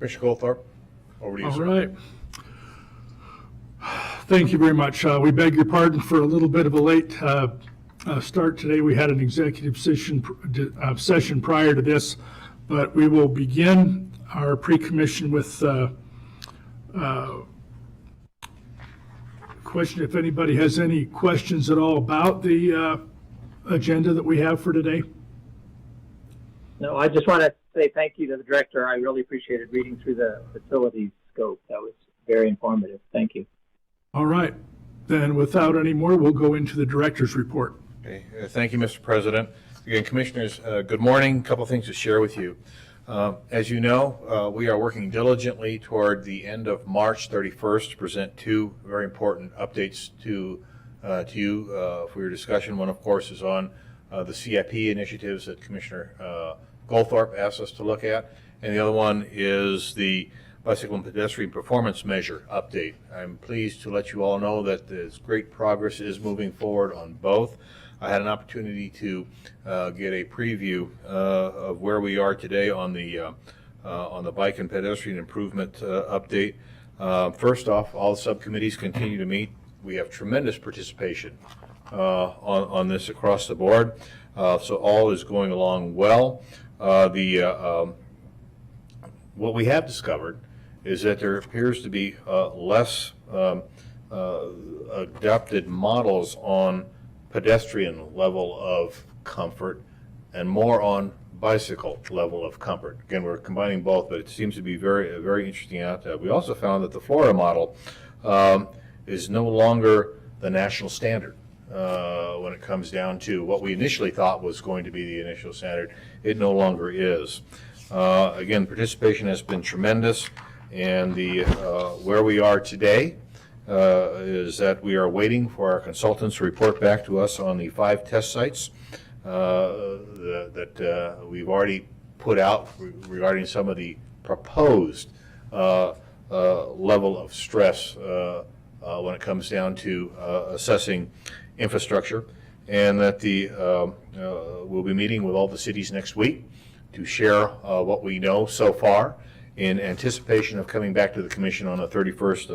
Commissioner Goldthorpe, over to you, All sir. right. Thank you very much. We beg your pardon for a little bit of a late start today. We had an executive session prior to this, but we will begin our pre-commission with question if anybody has any questions at all about the agenda that we have for today. No, I just want to say thank you to the director. I really appreciated reading through the facilities scope. That was very informative. Thank you. All right. Then without any more, we'll go into the director's report. Okay. Thank you, Mr. President. Again, Commissioners, good morning. A couple things to share with you. As you know, we are working diligently toward the end of March 31st to present two very important updates to you for your discussion. One, of course, is on the CIP initiatives that Commissioner Goldthorpe asked us to look at, and the other one is the bicycle and pedestrian performance measure update. I'm pleased to let you all know that there's great progress is moving forward on both. I had an opportunity to get a preview of where we are today on the bike and pedestrian improvement update. First off, all the subcommittees continue to meet. We have tremendous participation on this across the board, so all is going along well. What we have discovered is that there appears to be less adapted models on pedestrian level of comfort and more on bicycle level of comfort. Again, we're combining both, but it seems to be very interesting out there. We also found that the Florida model is no longer the national standard when it comes down to what we initially thought was going to be the initial standard. It no longer is. Again, participation has been tremendous, and where we are today is that we are waiting for our consultants to report back to us on the 5 test sites that we've already put out regarding some of the proposed level of stress when it comes down to assessing infrastructure, and that we'll be meeting with all the cities next week to share what we know so far in anticipation of coming back to the Commission on the 31st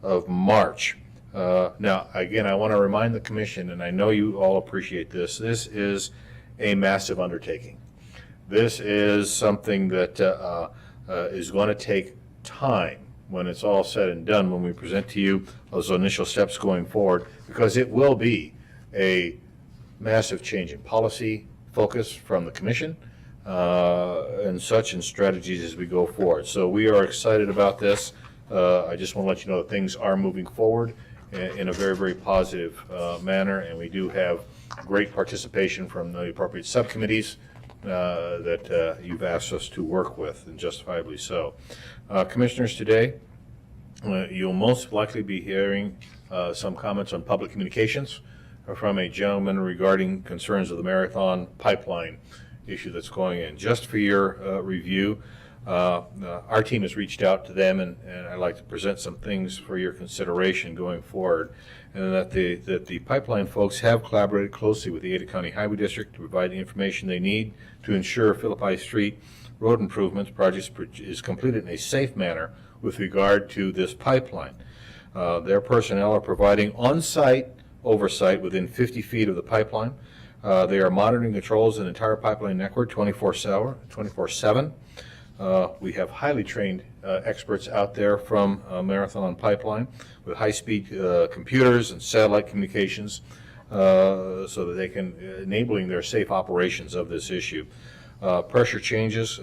of March. Now, again, I want to remind the Commission, and I know you all appreciate this, this is a massive undertaking. This is something that is going to take time when it's all said and done, when we present to you those initial steps going forward, because it will be a massive change in policy focus from the Commission and such, and strategies as we go forward. So we are excited about this. I just want to let you know that things are moving forward in a very positive manner, and we do have great participation from the appropriate subcommittees that you've asked us to work with, and justifiably so. Commissioners, today you'll most likely be hearing some comments on public communications from a gentleman regarding concerns of the Marathon pipeline issue that's going in. Just for your review, our team has reached out to them, and I'd like to present some things for your consideration going forward, and that the pipeline folks have collaborated closely with the Ada County Highway District to provide the information they need to ensure Philippi Street road improvements project is completed in a safe manner with regard to this pipeline. Their personnel are providing on-site oversight within 50 feet of the pipeline. They are monitoring controls in the entire pipeline network 24/7. We have highly trained experts out there from Marathon Pipeline with high-speed computers and satellite communications so that they can enabling their safe operations of this issue. Pressure changes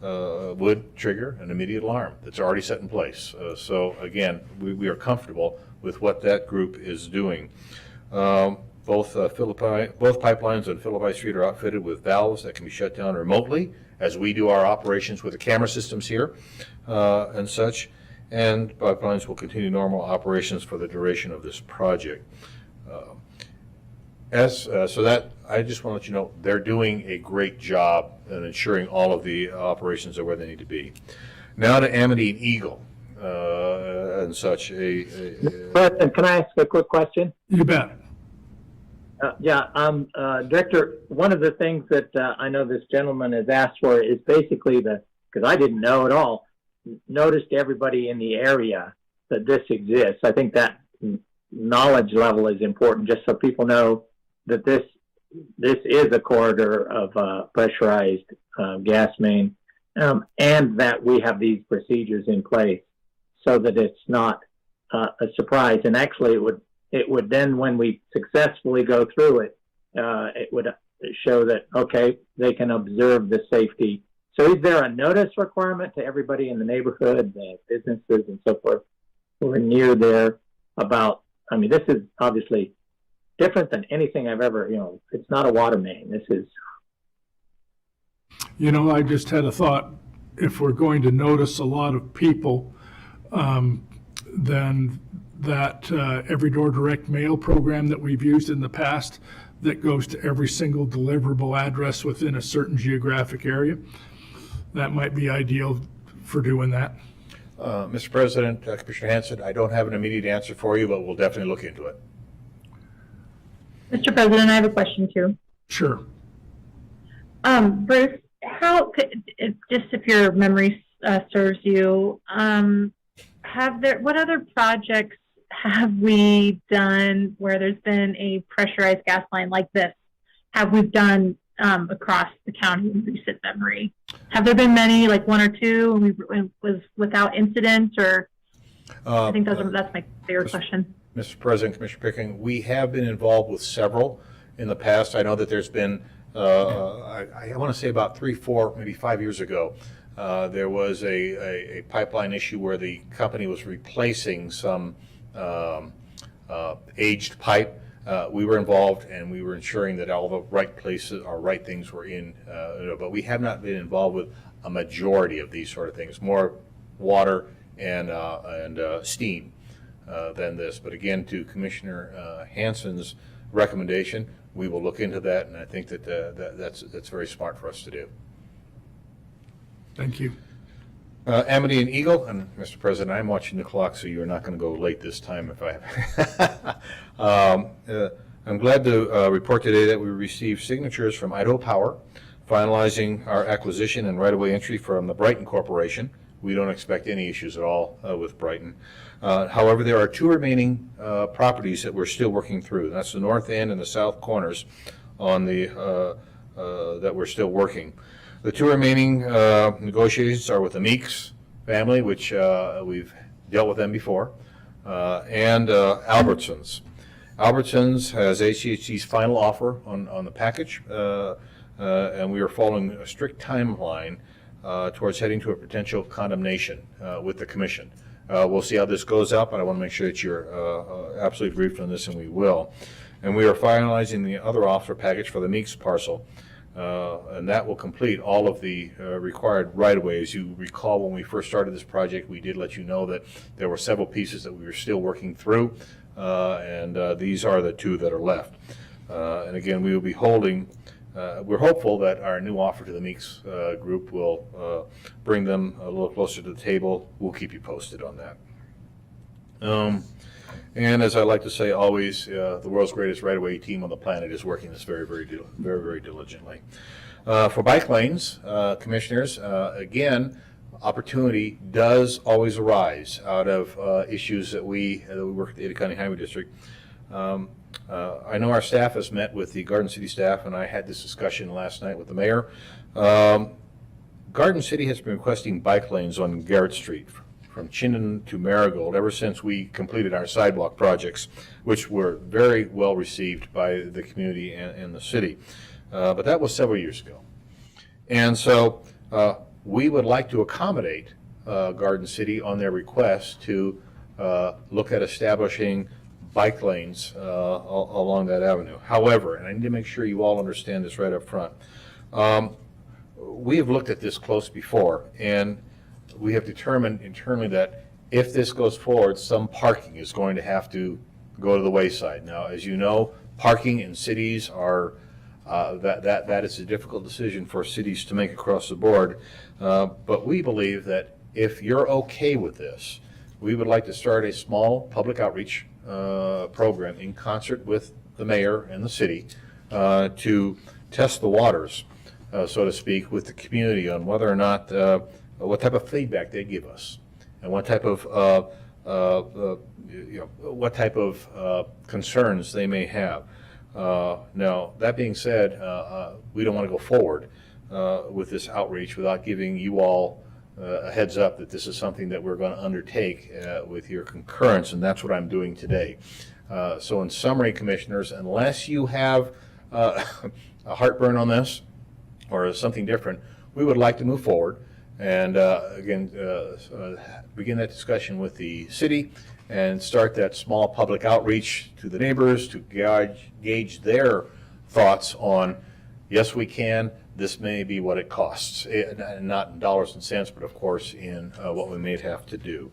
would trigger an immediate alarm that's already set in place. So again, we are comfortable with what that group is doing. Both pipelines on Philippi Street are outfitted with valves that can be shut down remotely, as we do our operations with the camera systems here and such. And pipelines will continue normal operations for the duration of this project. So that I just want to let you know they're doing a great job in ensuring all of the operations are where they need to be. Now to Amity and Eagle and such. President, can I ask a quick question? You bet. Director, one of the things that I know this gentleman has asked for is basically because I didn't know at all, notice to everybody in the area that this exists. I think that knowledge level is important, just so people know that this is a corridor of pressurized gas main, and that we have these procedures in place so that it's not a surprise. And actually, it would then, when we successfully go through it, it would show that, okay, they can observe the safety. So is there a notice requirement to everybody in the neighborhood, the businesses and so forth who are near there about, I mean, this is obviously different than anything I've ever, it's not a water main. This is. I just had a thought. If we're going to notice a lot of people, then that every door direct mail program that we've used in the past that goes to every single deliverable address within a certain geographic area, that might be ideal for doing that. Mr. President, Commissioner Hanson, I don't have an immediate answer for you, but we'll definitely look into it. Mr. President, I have a question too. Sure. Bruce, just if your memory serves you, what other projects have we done where there's been a pressurized gas line like this? Have we done across the county in recent memory? Have there been many, like one or two, and was without incident, or? I think that's my favorite question. Mr. President, Commissioner Pickering, we have been involved with several in the past. I know that there's been, I want to say about 3, 4, maybe 5 years ago, there was a pipeline issue where the company was replacing some aged pipe. We were involved, and we were ensuring that all the right places or right things were in, but we have not been involved with a majority of these sort of things, more water and steam than this. But again, to Commissioner Hanson's recommendation, we will look into that, and I think that that's very smart for us to do. Thank you. Amity and Eagle, and Mr. President, I'm watching the clock, so you're not going to go late this time if I I'm glad to report today that we received signatures from Idaho Power, finalizing our acquisition and right-of-way entry from the Brighton Corporation. We don't expect any issues at all with Brighton. However, there are 2 remaining properties that we're still working through. That's the north end and the south corners on the that we're still working. The 2 remaining negotiations are with the Meeks family, which we've dealt with them before, and Albertsons. Albertsons has ACHC's final offer on the package, and we are following a strict timeline towards heading to a potential condemnation with the commission. We'll see how this goes out, but I want to make sure that you're absolutely briefed on this, and we will. And we are finalizing the other offer package for the Meeks parcel, and that will complete all of the required right-of-way. As you recall, when we first started this project, we did let you know that there were several pieces that we were still working through, and these are the 2 that are left. And again, we will be holding, we're hopeful that our new offer to the Meeks group will bring them a little closer to the table. We'll keep you posted on that. And as I like to say always, the world's greatest right-of-way team on the planet is working this very, very diligently. For bike lanes, commissioners, again, opportunity does always arise out of issues that we work at the Ada County Highway District. I know our staff has met with the Garden City staff, and I had this discussion last night with the mayor. Garden City has been requesting bike lanes on Garrett Street from Chinden to Marigold ever since we completed our sidewalk projects, which were very well received by the community and the city. But that was several years ago. And so we would like to accommodate Garden City on their request to look at establishing bike lanes along that avenue. However, and I need to make sure you all understand this right up front, we have looked at this close before, and we have determined internally that if this goes forward, some parking is going to have to go to the wayside. Now, as you know, parking in cities are that is a difficult decision for cities to make across the board. But we believe that if you're okay with this, we would like to start a small public outreach program in concert with the mayor and the city to test the waters, so to speak, with the community on whether or not what type of feedback they give us, and what type of what type of concerns they may have. Now, that being said, we don't want to go forward with this outreach without giving you all a heads up that this is something that we're going to undertake with your concurrence, and that's what I'm doing today. So in summary, commissioners, unless you have a heartburn on this or something different, we would like to move forward and again begin that discussion with the city and start that small public outreach to the neighbors to gauge their thoughts on, yes, we can, this may be what it costs, not in dollars and cents, but of course in what we may have to do.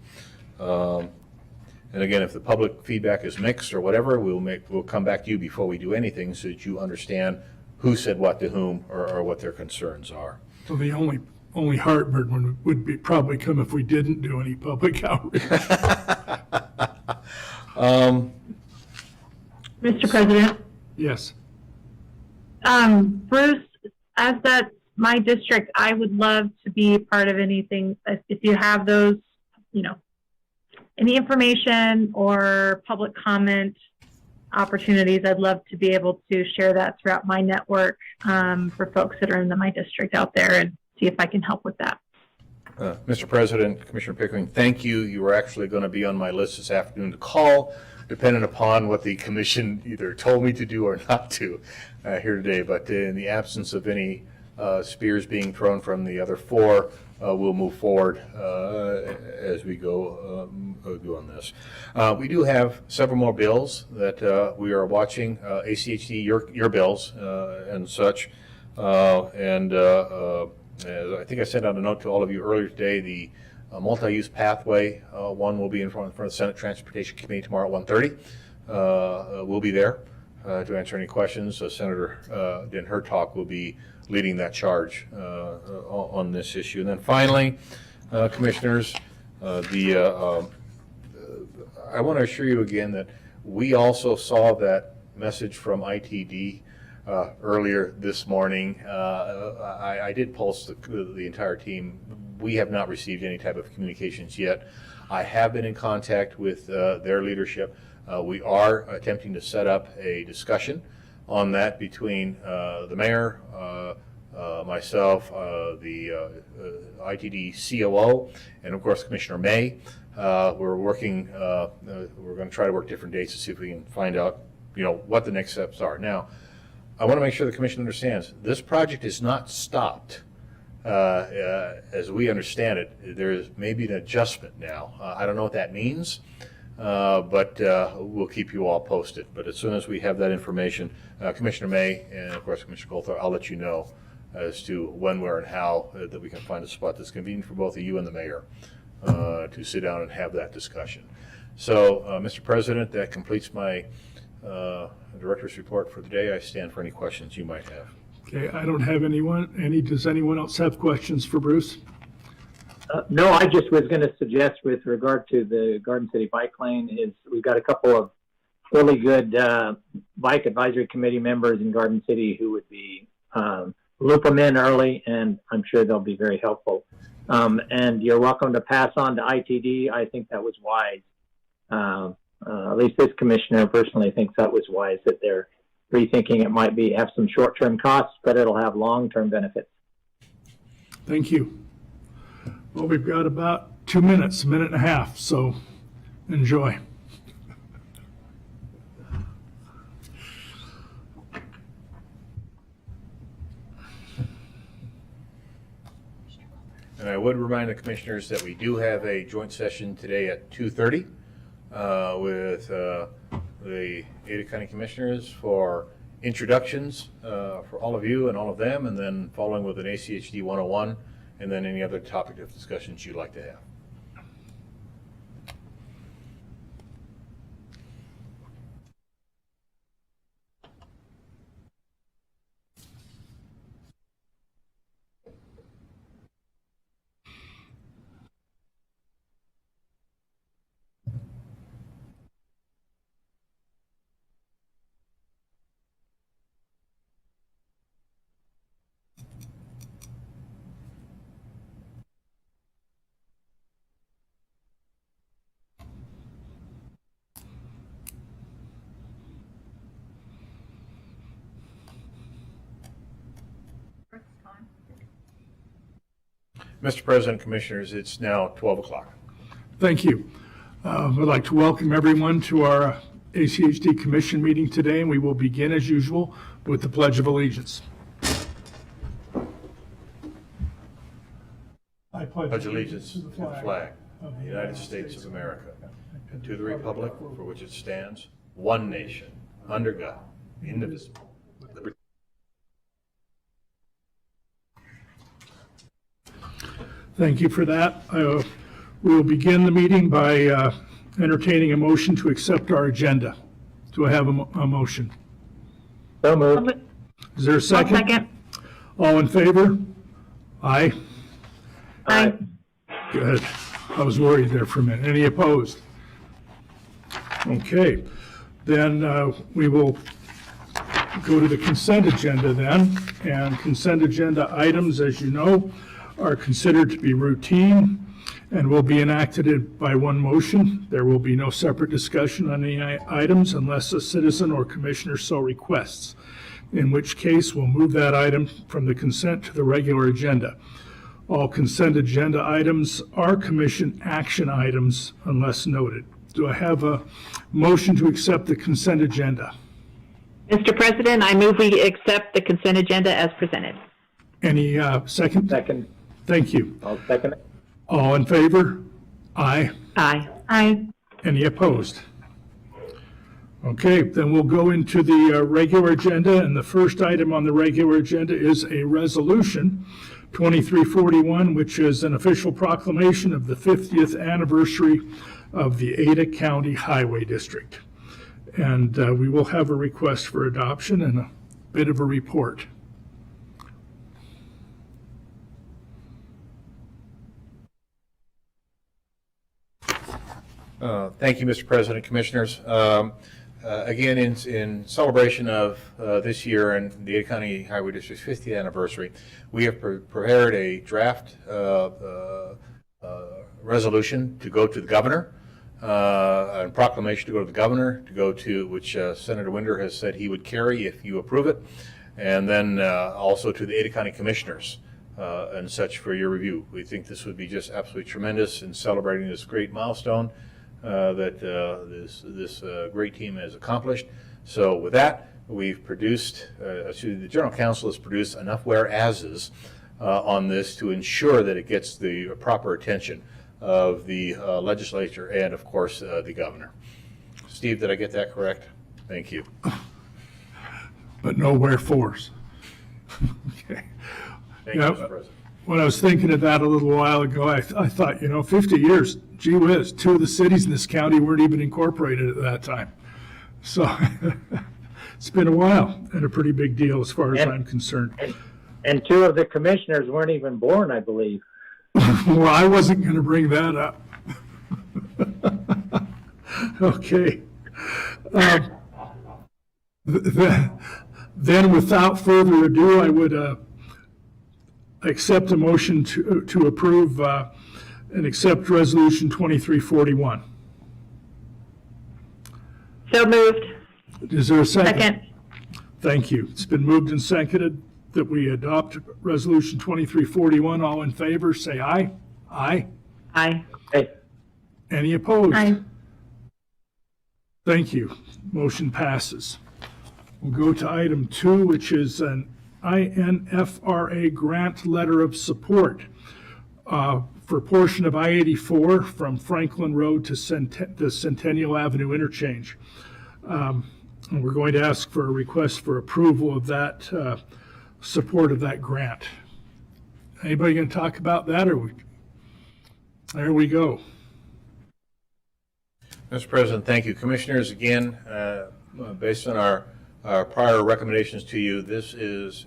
And again, if the public feedback is mixed or whatever, we'll come back to you before we do anything so that you understand who said what to whom or what their concerns are. So the only heartburn would be probably come if we didn't do any public outreach. Mr. President, Yes. Bruce, as that's my district, I would love to be part of anything. If you have those, any information or public comment opportunities, I'd love to be able to share that throughout my network for folks that are in my district out there and see if I can help with that. Mr. President, Commissioner Pickering, thank you. You were actually going to be on my list this afternoon to call, depending upon what the commission either told me to do or not to here today. But in the absence of any spears being thrown from the other four, we'll move forward as we go on this. We do have several more bills that we are watching, ACHD, your bills and such. As I think I sent out a note to all of you earlier today, the multi-use pathway one will be in front of the Senate Transportation Committee tomorrow at 1:30. We'll be there to answer any questions. Senator Dan Hertog will be leading that charge on this issue. And then finally, commissioners, I want to assure you again that we also saw that message from ITD earlier this morning. I did pulse the entire team. We have not received any type of communications yet. I have been in contact with their leadership. We are attempting to set up a discussion on that between the mayor, myself, the ITD COO, and of course Commissioner May. We're working, we're going to try to work different dates to see if we can find out, what the next steps are. Now, I want to make sure the commission understands this project is not stopped. As we understand it, there is maybe an adjustment now. I don't know what that means, but we'll keep you all posted. But as soon as we have that information, Commissioner May and of course Commissioner Goldthorpe, I'll let you know as to when, where, and how that we can find a spot that's convenient for both of you and the mayor to sit down and have that discussion. So, Mr. President, that completes my director's report for the day. I stand for any questions you might have. Okay, I don't have any. Does anyone else have questions for Bruce? No, I just was going to suggest with regard to the Garden City Bike Lane is we've got a couple of really good bike advisory committee members in Garden City who would be loop them in early, and I'm sure they'll be very helpful. And you're welcome to pass on to ITD. I think that was wise. At least this commissioner personally thinks that was wise, that they're rethinking it might have some short-term costs, but it'll have long-term benefits. Thank you. Well, we've got about 2 minutes, a minute and a half, so enjoy. And I would remind the commissioners that we do have a joint session today at 2:30 with the Ada County Commissioners for introductions for all of you and all of them, and then following with an ACHD 101, and then any other topic of discussions you'd like to have. Mr. President, Commissioners, it's now 12 o'clock. Thank you. I'd like to welcome everyone to our ACHD Commission meeting today, and we will begin as usual with the Pledge of Allegiance. I Pledge allegiance to the flag of the United States of America and to the republic for which it stands, one nation, under God, indivisible, with liberty. Thank you for that. We will begin the meeting by entertaining a motion to accept our agenda. Do I have a motion? So moved. Is there a second? Second. All in favor? Aye. Aye. Good. I was worried there for a minute. Any opposed? Okay. Then we will go to the consent agenda then. And consent agenda items, as you know, are considered to be routine and will be enacted by one motion. There will be no separate discussion on any items unless a citizen or commissioner so requests, in which case we'll move that item from the consent to the regular agenda. All consent agenda items are commission action items unless noted. Do I have a motion to accept the consent agenda? Mr. President, I move we accept the consent agenda as presented. Any second? Second. Thank you. I'll second it. All in favor? Aye. Aye. Aye. Any opposed? Okay, then we'll go into the regular agenda, and the first item on the regular agenda is a resolution, 2341, which is an official proclamation of the 50th anniversary of the Ada County Highway District. And we will have a request for adoption and a bit of a report. Thank you, Mr. President, Commissioners. Again, in celebration of this year and the Ada County Highway District's 50th anniversary, we have prepared a draft resolution to go to the governor, a proclamation to go to the governor, which Senator Winder has said he would carry if you approve it, and then also to the Ada County Commissioners and such for your review. We think this would be just absolutely tremendous in celebrating this great milestone that this great team has accomplished. So with that, we've produced, the General Counsel has produced enough whereases on this to ensure that it gets the proper attention of the legislature and, of course, the governor. Steve, did I get that correct? Thank you. But no wherefores. Okay. Thank you, Mr. President. When I was thinking of that a little while ago, I thought, 50 years, gee whiz, two of the cities in this county weren't even incorporated at that time. So it's been a while and a pretty big deal as far as I'm concerned. And two of the commissioners weren't even born, I believe. Well, I wasn't going to bring that up. Okay. Then without further ado, I would accept a motion to approve and accept Resolution 2341. So moved. Is there a second? Second. Thank you. It's been moved and seconded that we adopt Resolution 2341. All in favor, say aye. Aye. Aye. Hey, Any opposed? Aye. Thank you. Motion passes. We'll go to item 2, which is an INFRA grant letter of support for a portion of I-84 from Franklin Road to the Centennial Avenue interchange. And we're going to ask for a request for approval of that, support of that grant. Anybody going to talk about that, or there we go. Mr. President, thank you. Commissioners, again, based on our prior recommendations to you, this is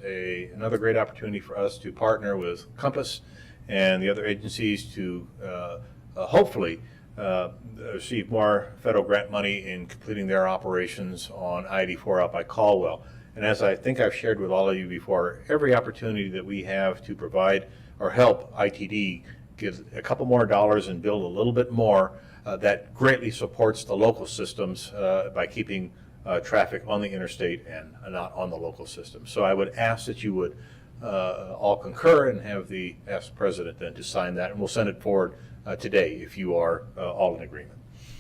another great opportunity for us to partner with Compass and the other agencies to hopefully receive more federal grant money in completing their operations on I-84 out by Caldwell. And as I think I've shared with all of you before, every opportunity that we have to provide or help ITD give a couple more dollars and build a little bit more, that greatly supports the local systems by keeping traffic on the interstate and not on the local system. So I would ask that you would all concur and ask the president then to sign that, and we'll send it forward today if you are all in agreement.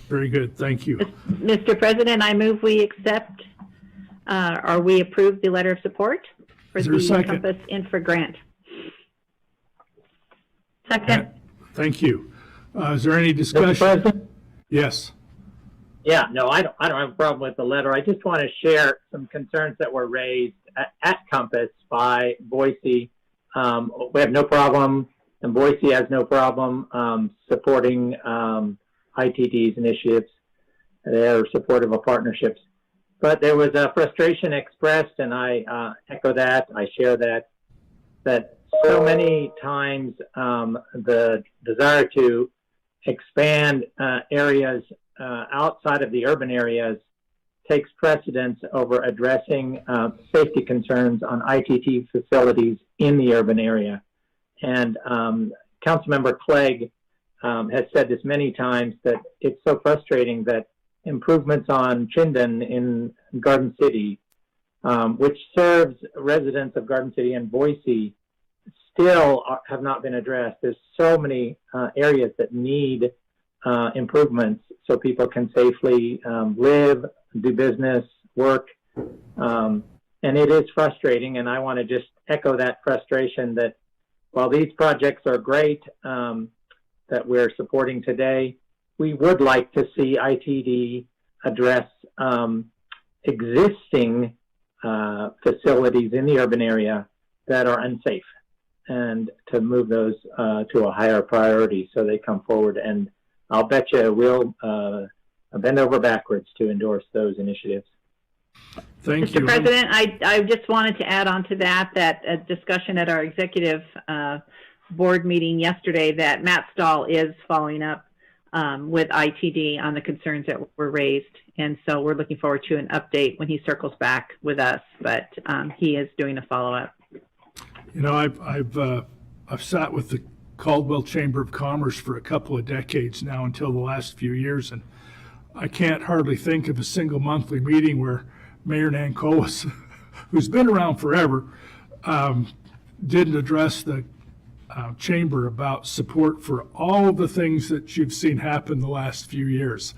Very good, thank you. Mr. President, I move we accept or we approve the letter of support for Is there a the second? Compass Infra grant. Second. Thank you. Is there any Mr. discussion? President? Yes. Yeah, no, I don't have a problem with the letter. I just want to share some concerns that were raised at Compass by Boise. We have no problem, and Boise has no problem supporting ITD's initiatives. They're supportive of partnerships. But there was a frustration expressed, and I echo that, I share that so many times the desire to expand areas outside of the urban areas takes precedence over addressing safety concerns on ITT facilities in the urban area. And Councilmember Clegg has said this many times, that it's so frustrating that improvements on Chinden in Garden City, which serves residents of Garden City and Boise, still have not been addressed. There's so many areas that need improvements so people can safely live, do business, work. And it is frustrating, and I want to just echo that frustration that while these projects are great that we're supporting today, we would like to see ITD address existing facilities in the urban area that are unsafe, and to move those to a higher priority so they come forward. And I'll bet you we'll bend over backwards to endorse those initiatives. Thank you. Mr. President, I just wanted to add on to that a discussion at our executive board meeting yesterday that Matt Stahl is following up with ITD on the concerns that were raised. And so we're looking forward to an update when he circles back with us, but he is doing a follow-up. You know, I've sat with the Caldwell Chamber of Commerce for a couple of decades now, until the last few years, and I can't hardly think of a single monthly meeting where Mayor Nankolis, who's been around forever, didn't address the chamber about support for all of the things that you've seen happen the last few years.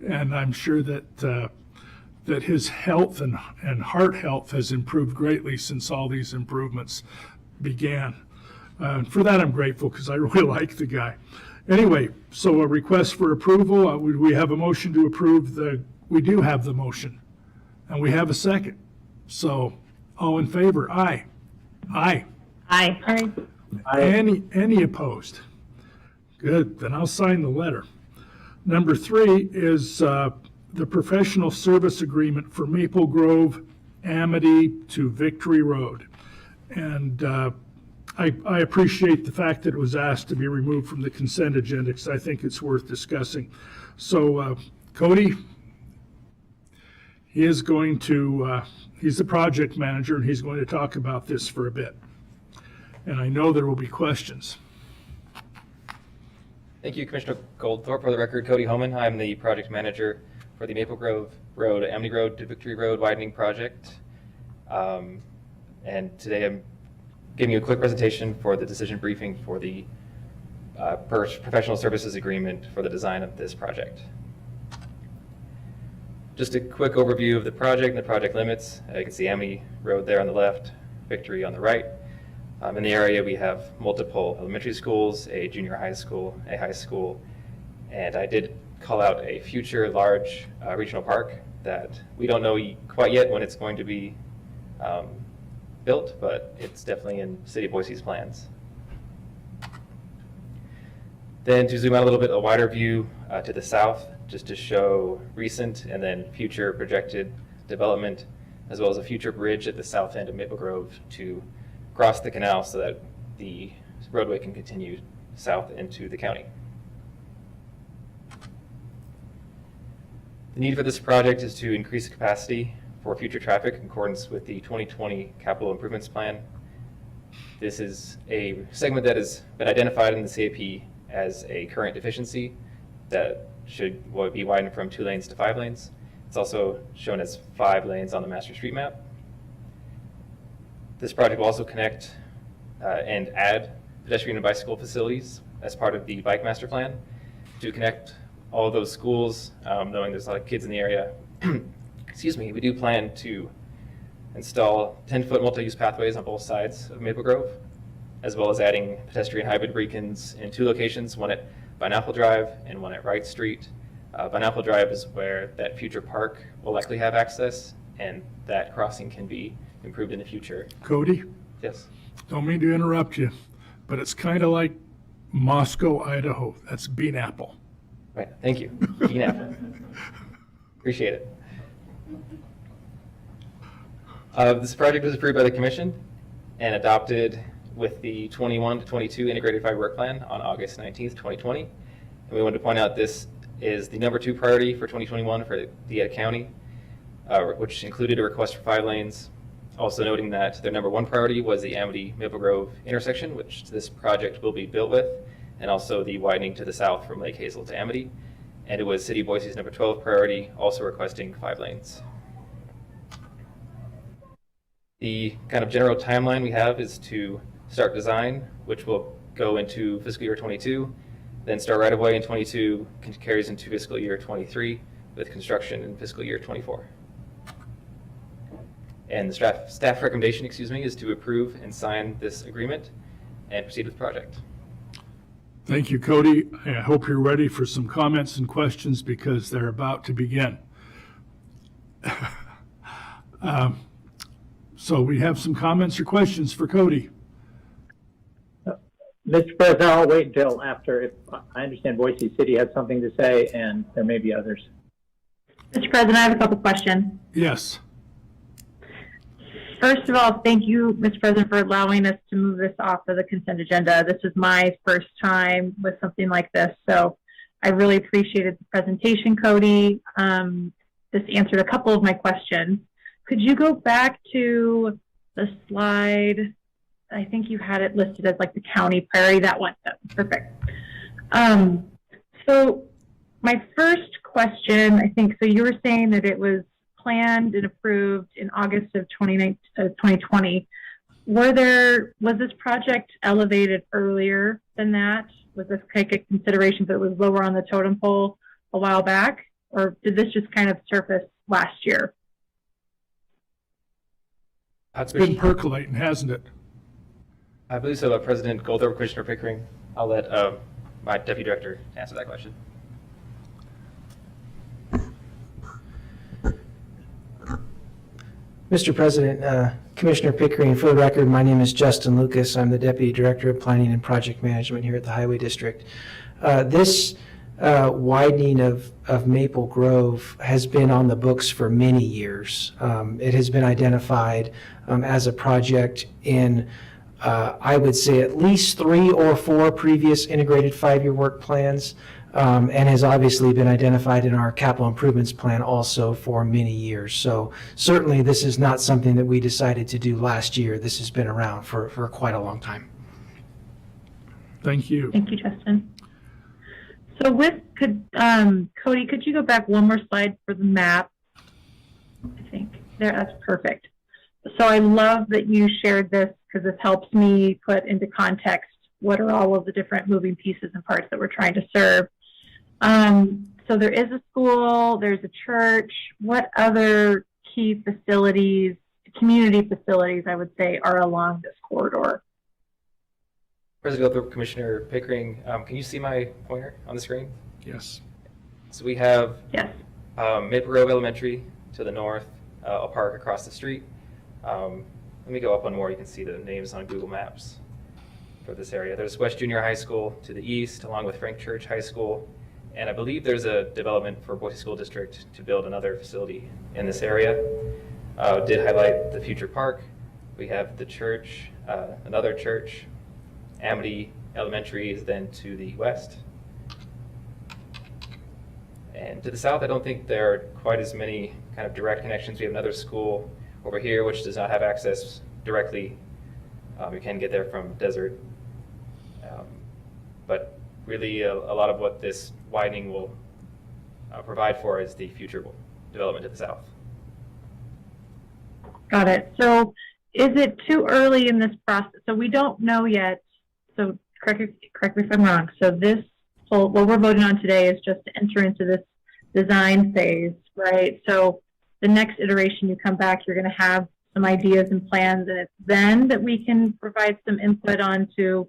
And I'm sure that that his health and heart health has improved greatly since all these improvements began. For that, I'm grateful, because I really like the guy. Anyway, so a request for approval. We have a motion to approve we do have the motion, and we have a second. So all in favor? Aye. Aye. Aye. Any opposed? Good, then I'll sign the letter. Number 3 is the professional service agreement for Maple Grove, Amity to Victory Road. And I appreciate the fact that it was asked to be removed from the consent agenda, because I think it's worth discussing. So Cody, he's the project manager, and he's going to talk about this for a bit. And I know there will be questions. Thank you, Commissioner Goldthorpe. For the record, Cody Homan. I'm the project manager for the Maple Grove Road, Amity Road to Victory Road widening project. And today I'm giving you a quick presentation for the decision briefing for the professional services agreement for the design of this project. Just a quick overview of the project and the project limits. You can see Amity Road there on the left, Victory on the right. In the area, we have multiple elementary schools, a junior high school, a high school, and I did call out a future large regional park that we don't know quite yet when it's going to be built, but it's definitely in City of Boise's plans. Then to zoom out a little bit, a wider view to the south, just to show recent and then future projected development, as well as a future bridge at the south end of Maple Grove to cross the canal so that the roadway can continue south into the county. The need for this project is to increase the capacity for future traffic in accordance with the 2020 Capital Improvements Plan. This is a segment that has been identified in the CAP as a current deficiency that should be widened from 2 lanes to 5 lanes. It's also shown as 5 lanes on the master street map. This project will also connect and add pedestrian and bicycle facilities as part of the bike master plan to connect all of those schools, knowing there's a lot of kids in the area. Excuse me, we do plan to install 10-foot multi-use pathways on both sides of Maple Grove, as well as adding pedestrian hybrid beacons in 2 locations, one at Pineapple Drive and one at Wright Street. Pineapple Drive is where that future park will likely have access, and that crossing can be improved in the future. Cody, Yes. don't mean to interrupt you, but it's kind of like Moscow, Idaho. That's Bean Apple. Right, thank you. Bean apple. Appreciate it. This project was approved by the Commission and adopted with the 21 to 22 Integrated 5-Work Plan on August 19th, 2020. And we wanted to point out this is the number 2 priority for 2021 for the Ada County, which included a request for 5 lanes. Also noting that their number 1 priority was the Amity Maple Grove intersection, which this project will be built with, and also the widening to the south from Lake Hazel to Amity. And it was City of Boise's number 12 priority, also requesting 5 lanes. The kind of general timeline we have is to start design, which will go into fiscal year 22, then start right away in 22, carries into fiscal year 23, with construction in fiscal year 24. And the staff recommendation, is to approve and sign this agreement and proceed with the project. Thank you, Cody. I hope you're ready for some comments and questions because they're about to begin. So we have some comments or questions for Cody. Mr. President, I'll wait until after. If I understand Boise City has something to say, and there may be others. Mr. President, I have a couple questions. Yes. First of all, thank you, Mr. President, for allowing us to move this off of the consent agenda. This is my first time with something like this, so I really appreciated the presentation, Cody. This answered a couple of my questions. Could you go back to the slide? I think you had it listed as like the county priority. That one, perfect. So my first question, I think, so you were saying that it was planned and approved in August of 2020. Was this project elevated earlier than that? Was this like a consideration that it was lower on the totem pole a while back? Or did this just kind of surface last year? It's been percolating, hasn't it? I believe so, President Goldthorpe, Commissioner Pickering. I'll let my Deputy Director answer that question. Mr. President, Commissioner Pickering, for the record, my name is Justin Lucas. I'm the Deputy Director of Planning and Project Management here at the Highway District. This widening of Maple Grove has been on the books for many years. It has been identified as a project in, I would say, at least 3 or 4 previous integrated 5-year work plans, and has obviously been identified in our capital improvements plan also for many years. So certainly this is not something that we decided to do last year. This has been around for quite a long time. Thank you. Thank you, Justin. So Cody, could you go back one more slide for the map? I think there, that's perfect. So I love that you shared this because this helps me put into context what are all of the different moving pieces and parts that we're trying to serve. So there is a school, there's a church. What other key facilities, community facilities, I would say, are along this corridor? President Goldthorpe, Commissioner Pickering, can you see my pointer on the screen? Yes. So we have Yes. Maple Grove Elementary to the north, a park across the street. Let me go up one more. You can see the names on Google Maps for this area. There's West Junior High School to the east, along with Frank Church High School. And I believe there's a development for Boise School District to build another facility in this area. Did highlight the future park. We have the church, another church. Amity Elementary is then to the west. And to the south, I don't think there are quite as many kind of direct connections. We have another school over here which does not have access directly. You can get there from Desert. But really a lot of what this widening will provide for is the future development to the south. Got it. So is it too early in this process? So we don't know yet. So correct me if I'm wrong. So this whole, what we're voting on today is just to enter into this design phase, right? So the next iteration you come back, you're going to have some ideas and plans, and it's then that we can provide some input onto,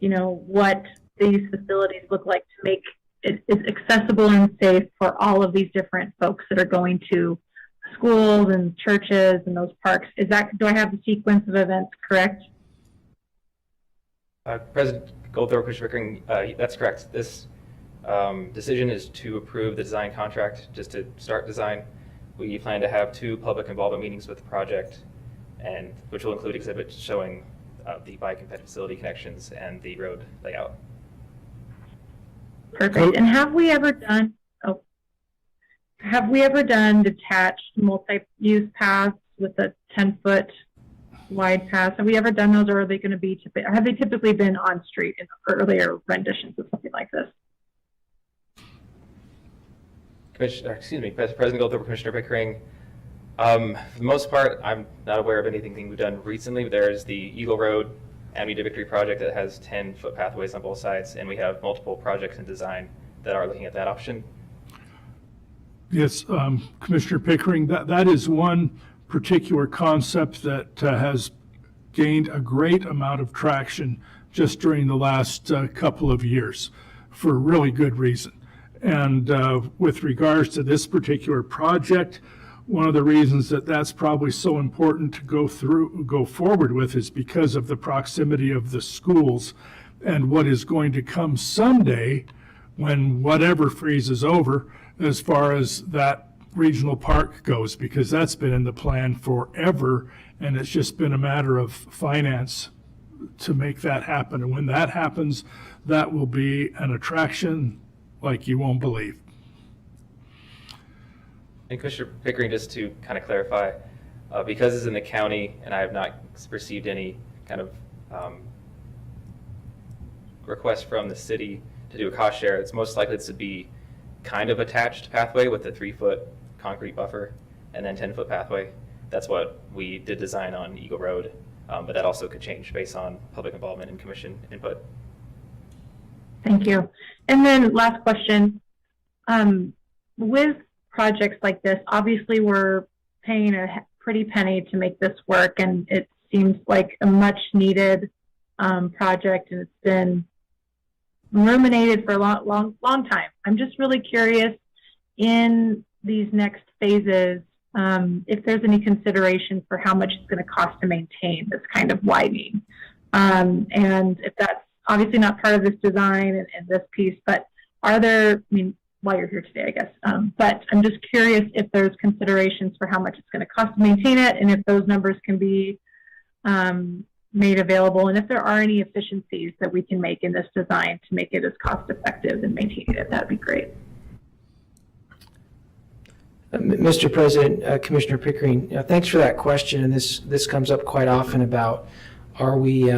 you know, what these facilities look like to make it accessible and safe for all of these different folks that are going to schools and churches and those parks. Is that, do I have the sequence of events correct? President Goldthorpe, Commissioner Pickering, that's correct. This decision is to approve the design contract, just to start design. We plan to have 2 public involvement meetings with the project, and which will include exhibits showing the bike and ped facility connections and the road layout. Perfect. And have we ever done detached multi-use paths with a 10-foot wide path? Have we ever done those, or are they going to be, have they typically been on street in earlier renditions of something like this? President Goldthorpe, Commissioner Pickering. For the most part, I'm not aware of anything we've done recently. There's the Eagle Road Amity to Victory project that has 10-foot pathways on both sides, and we have multiple projects in design that are looking at that option. Yes, Commissioner Pickering, that is one particular concept that has gained a great amount of traction just during the last couple of years for really good reason. And with regards to this particular project, one of the reasons that that's probably so important to go forward with is because of the proximity of the schools and what is going to come someday when whatever freezes over as far as that regional park goes, because that's been in the plan forever, and it's just been a matter of finance to make that happen. And when that happens, that will be an attraction like you won't believe. And Commissioner Pickering, just to kind of clarify, because it's in the county and I have not received any kind of request from the city to do a cost share, it's most likely to be kind of attached pathway with a 3-foot concrete buffer and then 10-foot pathway. That's what we did design on Eagle Road, but that also could change based on public involvement and commission input. Thank you. And then last question, with projects like this, obviously we're paying a pretty penny to make this work, and it seems like a much needed project, and it's been ruminated for a long time. I'm just really curious in these next phases, if there's any consideration for how much it's going to cost to maintain this kind of widening. And if that's obviously not part of this design and this piece, but are there, I mean, while you're here today, I guess, but I'm just curious if there's considerations for how much it's going to cost to maintain it, and if those numbers can be made available, and if there are any efficiencies that we can make in this design to make it as cost effective in maintaining it, that'd be great. Mr. President, Commissioner Pickering, thanks for that question. And this comes up quite often about, are we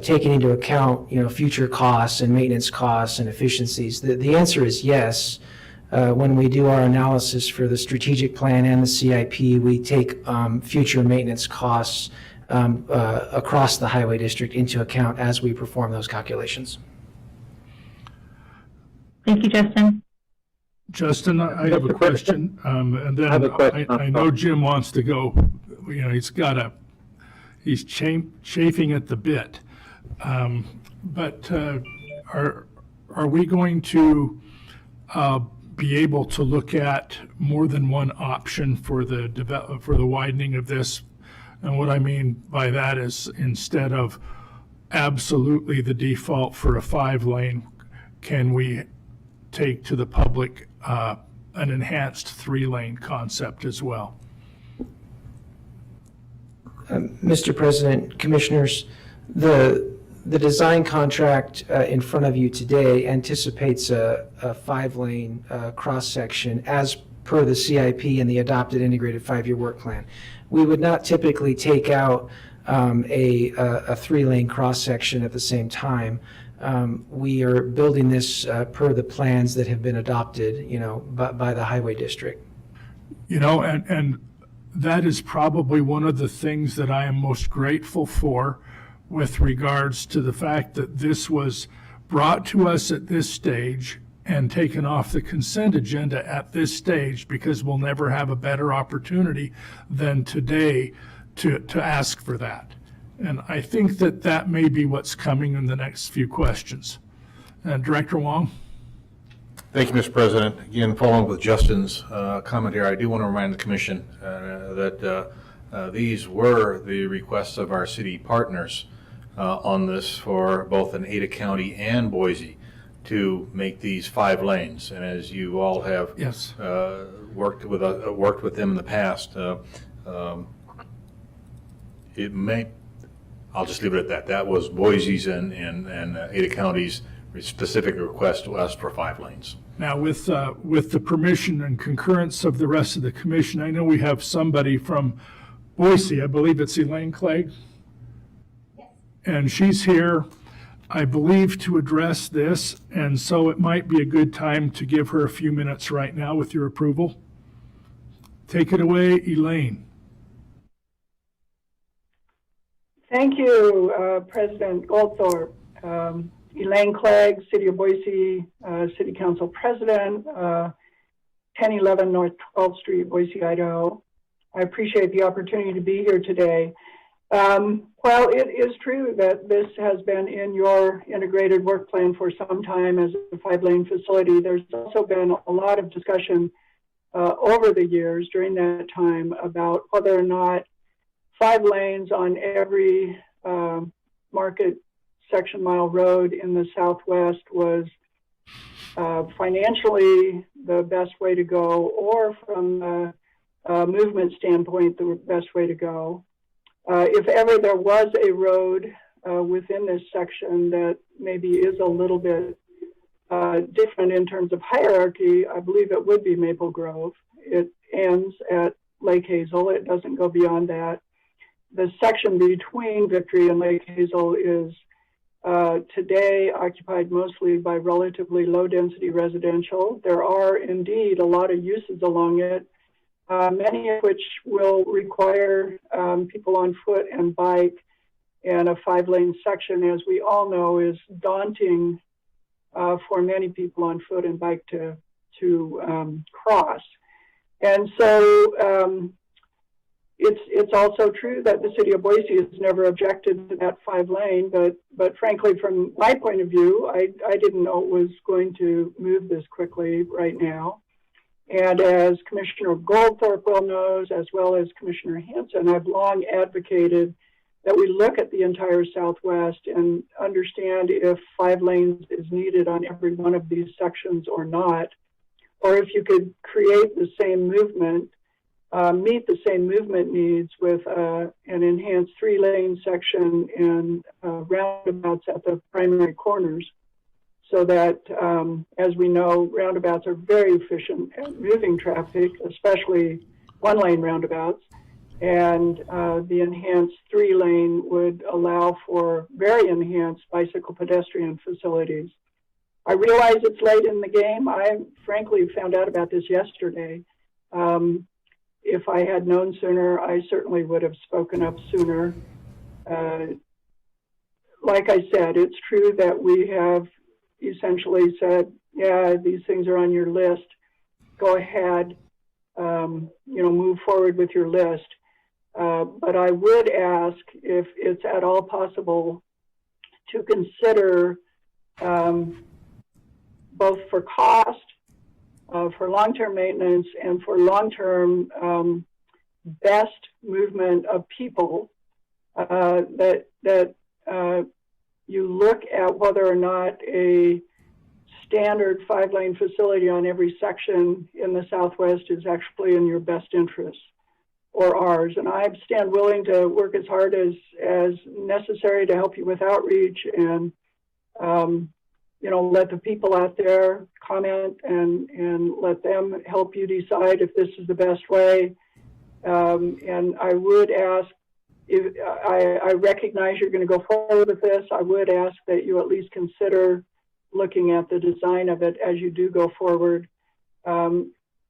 taking into account, future costs and maintenance costs and efficiencies? The answer is yes. When we do our analysis for the strategic plan and the CIP, we take future maintenance costs across the highway district into account as we perform those calculations. Thank you, Justin. Justin, I have a question, and then I have a question. I know Jim wants to go. He's chafing at the bit. But are we going to be able to look at more than one option for the widening of this? And what I mean by that is, instead of absolutely the default for a 5-lane, can we take to the public an enhanced 3-lane concept as well? Mr. President, Commissioners, the design contract in front of you today anticipates a 5-lane cross-section as per the CIP and the adopted integrated 5-year work plan. We would not typically take out a 3-lane cross-section at the same time. We are building this per the plans that have been adopted, by the highway district. And that is probably one of the things that I am most grateful for with regards to the fact that this was brought to us at this stage and taken off the consent agenda at this stage, because we'll never have a better opportunity than today to ask for that. And I think that that may be what's coming in the next few questions. Director Wong? Thank you, Mr. President. Again, following with Justin's comment here, I do want to remind the commission that these were the requests of our city partners on this for both in Ada County and Boise to make these 5 lanes. And as you all have Yes. worked with them in the past, it may, I'll just leave it at that. That was Boise's and Ada County's specific request to us for 5 lanes. Now, with the permission and concurrence of the rest of the commission, I know we have somebody from Boise. I believe it's Elaine Clegg. Yes. And she's here, I believe, to address this, and so it might be a good time to give her a few minutes right now with your approval. Take it away, Elaine. Thank you, President Goldthorpe. Elaine Clegg, City of Boise, City Council President, 1011 North 12th Street, Boise, Idaho. I appreciate the opportunity to be here today. Well, it is true that this has been in your integrated work plan for some time as a 5-lane facility. There's also been a lot of discussion over the years during that time about whether or not 5 lanes on every market section mile road in the Southwest was financially the best way to go, or from a movement standpoint, the best way to go. If ever there was a road within this section that maybe is a little bit different in terms of hierarchy, I believe it would be Maple Grove. It ends at Lake Hazel. It doesn't go beyond that. The section between Victory and Lake Hazel is today occupied mostly by relatively low-density residential. There are indeed a lot of uses along it, many of which will require people on foot and bike, and a 5-lane section, as we all know, is daunting for many people on foot and bike to cross. And so it's also true that the city of Boise has never objected to that 5-lane, but frankly, from my point of view, I didn't know it was going to move this quickly right now. And as Commissioner Goldthorpe well knows, as well as Commissioner Hanson, I've long advocated that we look at the entire Southwest and understand if 5 lanes is needed on every one of these sections or not, or if you could create the same movement, meet the same movement needs with an enhanced 3-lane section and roundabouts at the primary corners, so that, as we know, roundabouts are very efficient at moving traffic, especially 1-lane roundabouts, and the enhanced 3-lane would allow for very enhanced bicycle pedestrian facilities. I realize it's late in the game. I frankly found out about this yesterday. If I had known sooner, I certainly would have spoken up sooner. Like I said, it's true that we have essentially said, yeah, these things are on your list. Go ahead, move forward with your list. But I would ask if it's at all possible to consider both for cost, for long-term maintenance, and for long-term best movement of people, that you look at whether or not a standard 5-lane facility on every section in the Southwest is actually in your best interest or ours. And I stand willing to work as hard as necessary to help you with outreach and let the people out there comment and let them help you decide if this is the best way. And I would ask, if I recognize you're going to go forward with this, I would ask that you at least consider looking at the design of it as you do go forward.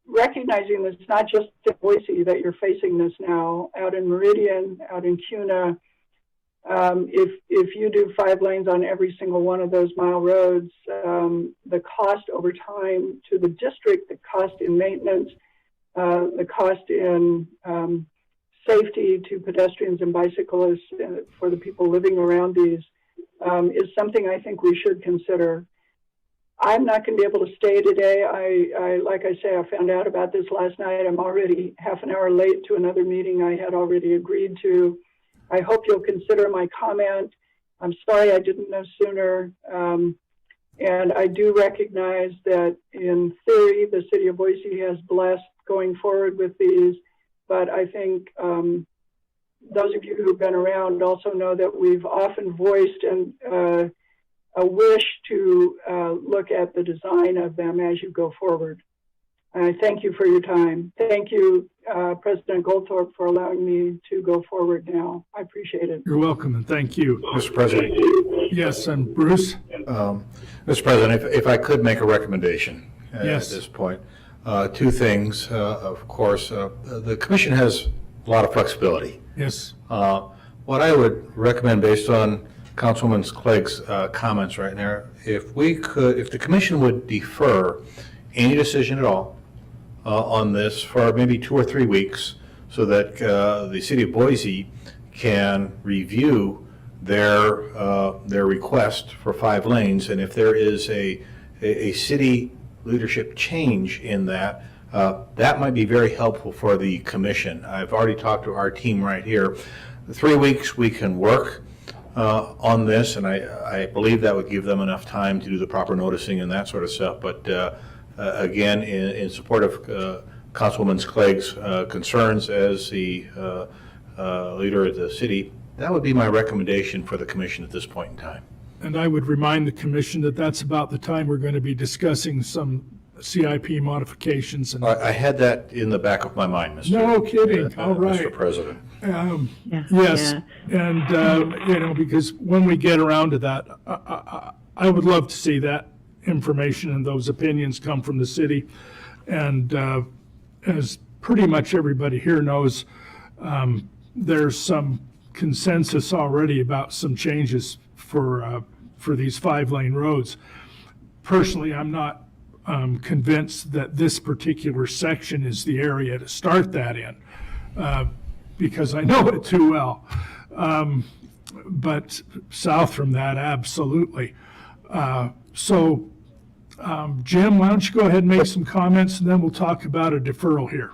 recognizing that it's not just in Boise that you're facing this now. Out in Meridian, out in Cuna, if you do 5 lanes on every single one of those mile roads, the cost over time to the district, the cost in maintenance, the cost in safety to pedestrians and bicyclists for the people living around these is something I think we should consider. I'm not going to be able to stay today. Like I say, I found out about this last night. I'm already half an hour late to another meeting I had already agreed to. I hope you'll consider my comment. I'm sorry I didn't know sooner. And I do recognize that in theory, the city of Boise has blessed going forward with these, but I think those of you who've been around also know that we've often voiced a wish to look at the design of them as you go forward. I thank you for your time. Thank you, President Goldthorpe, for allowing me to go forward now. I appreciate it. You're welcome, and thank you. Mr. President. Yes, and Bruce? Mr. President, if I could make a recommendation Yes. at this point. 2 things. Of course, the commission has a lot of flexibility. Yes. What I would recommend, based on Councilwoman Clegg's comments right there, if the commission would defer any decision at all on this for maybe 2 or 3 weeks, so that the city of Boise can review their request for 5 lanes, and if there is a city leadership change in that, that might be very helpful for the commission. I've already talked to our team right here. 3 weeks we can work on this, and I believe that would give them enough time to do the proper noticing and that sort of stuff. But again, in support of Councilwoman Clegg's concerns as the leader of the city, that would be my recommendation for the commission at this point in time. And I would remind the commission that that's about the time we're going to be discussing some CIP modifications. And I had that in the back of my mind, Mr. No kidding. All right. Mr. President. Yes, and because when we get around to that, I would love to see that information and those opinions come from the city. And as pretty much everybody here knows, there's some consensus already about some changes for these 5-lane roads. Personally, I'm not convinced that this particular section is the area to start that in, because I know it too well. But south from that, absolutely. So, Jim, why don't you go ahead and make some comments, and then we'll talk about a deferral here.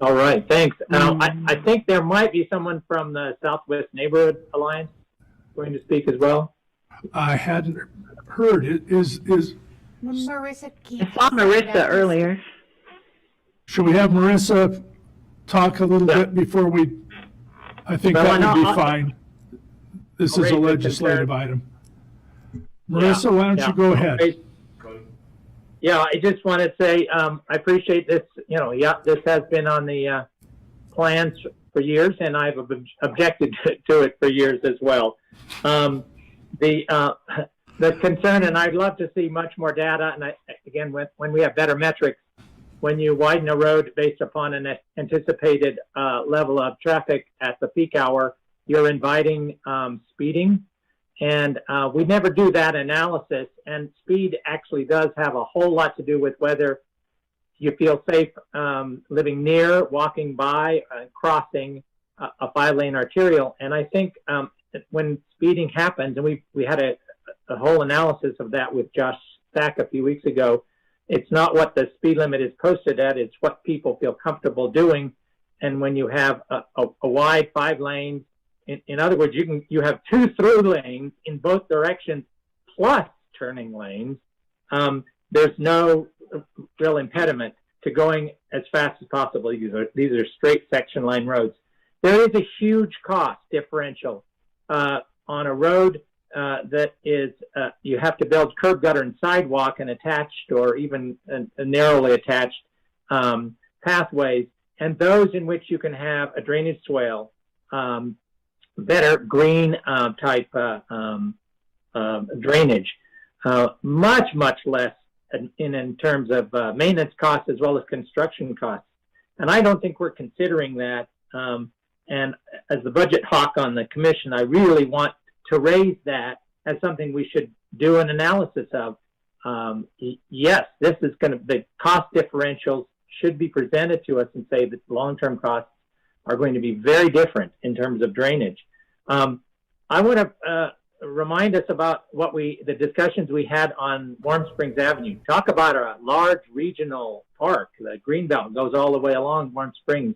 All right, thanks. I think there might be someone from the Southwest Neighborhood Alliance going to speak as well. I hadn't heard it. Is Marissa I saw Marissa earlier. should we have Marissa talk a little bit before we? I think Well, that would be I'll- fine. This I'll is a raise the legislative concern. item. Marissa, why don't you go ahead? Yeah, I just want to say I appreciate this. This has been on the plans for years, and I've objected to it for years as well. The concern, and I'd love to see much more data, and again, when we have better metrics, when you widen a road based upon an anticipated level of traffic at the peak hour, you're inviting speeding. And we never do that analysis, and speed actually does have a whole lot to do with whether you feel safe living near, walking by, crossing a 5-lane arterial. And I think when speeding happens, and we had a whole analysis of that with Josh Stack a few weeks ago, it's not what the speed limit is posted at, it's what people feel comfortable doing. And when you have a wide 5 lanes, in other words, you have 2 through lanes in both directions plus turning lanes. There's no real impediment to going as fast as possible. These are straight section line roads. There is a huge cost differential on a road that is you have to build curb, gutter, and sidewalk and attached or even narrowly attached pathways, and those in which you can have a drainage swale. Better green type drainage, much less in terms of maintenance costs as well as construction costs. And I don't think we're considering that. And as the budget hawk on the commission, I really want to raise that as something we should do an analysis of. Yes, this is the cost differentials should be presented to us and say that long-term costs are going to be very different in terms of drainage. I want to remind us about the discussions we had on Warm Springs Avenue. Talk about a large regional park. The Greenbelt goes all the way along Warm Springs.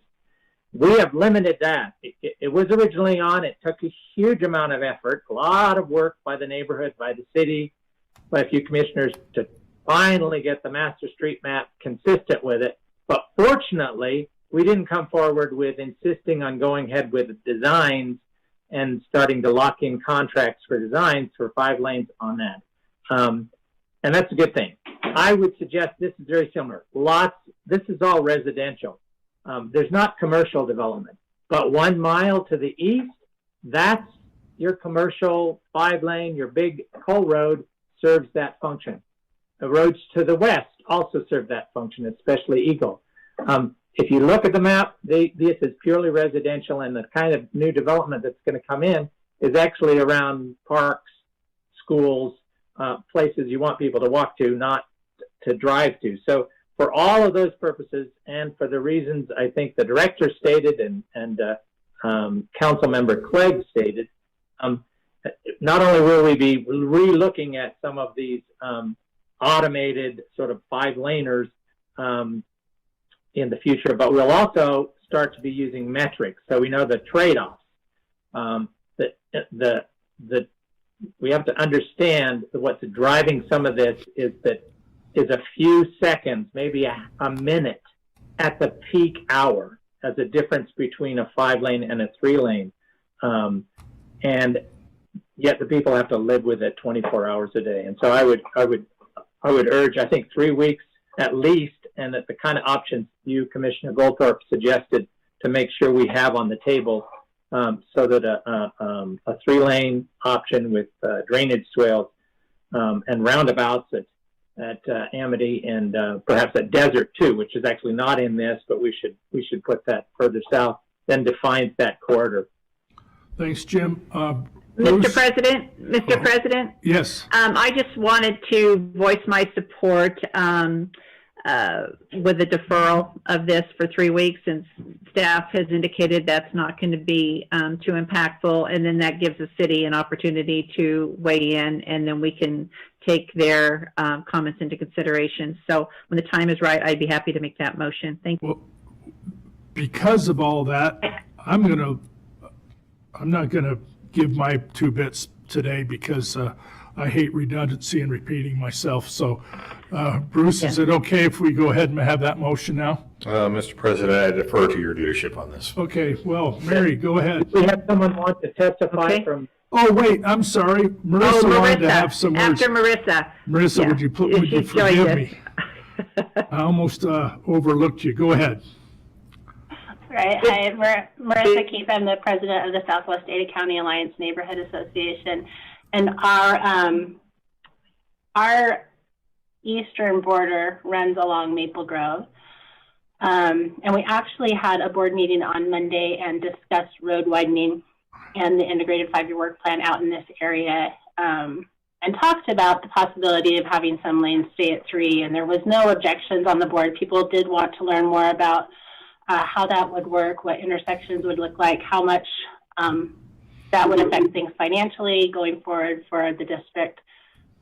We have limited that. It was originally on. It took a huge amount of effort, a lot of work by the neighborhood, by the city, by a few commissioners to finally get the master street map consistent with it. But fortunately, we didn't come forward with insisting on going ahead with designs and starting to lock in contracts for designs for 5 lanes on that. And that's a good thing. I would suggest this is very similar. This is all residential. There's not commercial development, but 1 mile to the east, that's your commercial 5-lane, your big coal road serves that function. The roads to the west also serve that function, especially Eagle. If you look at the map, this is purely residential, and the kind of new development that's going to come in is actually around parks, schools, places you want people to walk to, not to drive to. So for all of those purposes, and for the reasons I think the director stated and Council Member Clegg stated, not only will we be re-looking at some of these automated sort of 5-laners in the future, but we'll also start to be using metrics, so we know the trade-offs. We have to understand that what's driving some of this is a few seconds, maybe a minute at the peak hour as a difference between a 5-lane and a 3-lane. And yet the people have to live with it 24 hours a day. And so I would urge, I think 3 weeks at least, and that the kind of options you, Commissioner Goldthorpe, suggested to make sure we have on the table, so that a 3-lane option with drainage swales and roundabouts at Amity and perhaps at Desert too, which is actually not in this, but we should put that further south, then defines that corridor. Thanks, Jim. Mr. President? Yes. I just wanted to voice my support with the deferral of this for 3 weeks, since staff has indicated that's not going to be too impactful, and then that gives the city an opportunity to weigh in, and then we can take their comments into consideration. So when the time is right, I'd be happy to make that motion. Thank you. Well, because of all that, I'm not gonna give my 2 bits today because I hate redundancy and repeating myself. So, Bruce, is it okay if we go ahead and have that motion now? Mr. President, I defer to your leadership on this. Okay, well, Mary, go ahead. We have someone want to testify from. Oh, wait, I'm sorry. Marissa wanted to have some words. After Marissa. Marissa, Yeah. would you forgive me? I almost overlooked you. Go ahead. Right. I'm Marissa Keith. I'm the president of the Southwest Ada County Alliance Neighborhood Association. And our eastern border runs along Maple Grove. And we actually had a board meeting on Monday and discussed road widening and the integrated 5-year work plan out in this area, and talked about the possibility of having some lanes stay at 3. And there was no objections on the board. People did want to learn more about how that would work, what intersections would look like, how much that would affect things financially going forward for the district.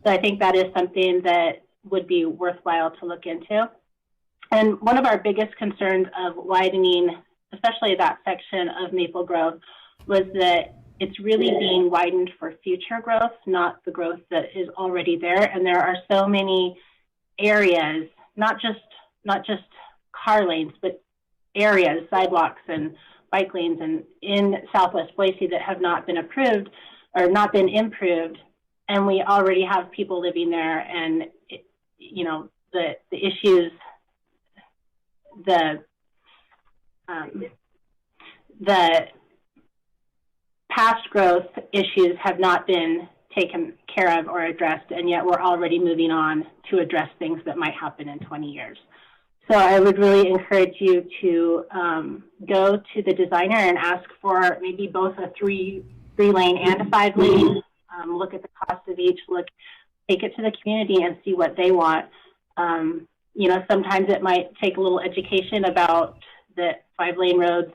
So I think that is something that would be worthwhile to look into. And one of our biggest concerns of widening, especially that section of Maple Grove, was that it's really being widened for future growth, not the growth that is already there. And there are so many areas, not just car lanes, but areas, sidewalks and bike lanes and in Southwest Boise that have not been approved or not been improved. And we already have people living there, and the issues, the past growth issues have not been taken care of or addressed, and yet we're already moving on to address things that might happen in 20 years. So I would really encourage you to go to the designer and ask for maybe both a three-lane and a 5-lane. Look at the cost of each. Take it to the community and see what they want. You know, sometimes it might take a little education about that 5-lane roads.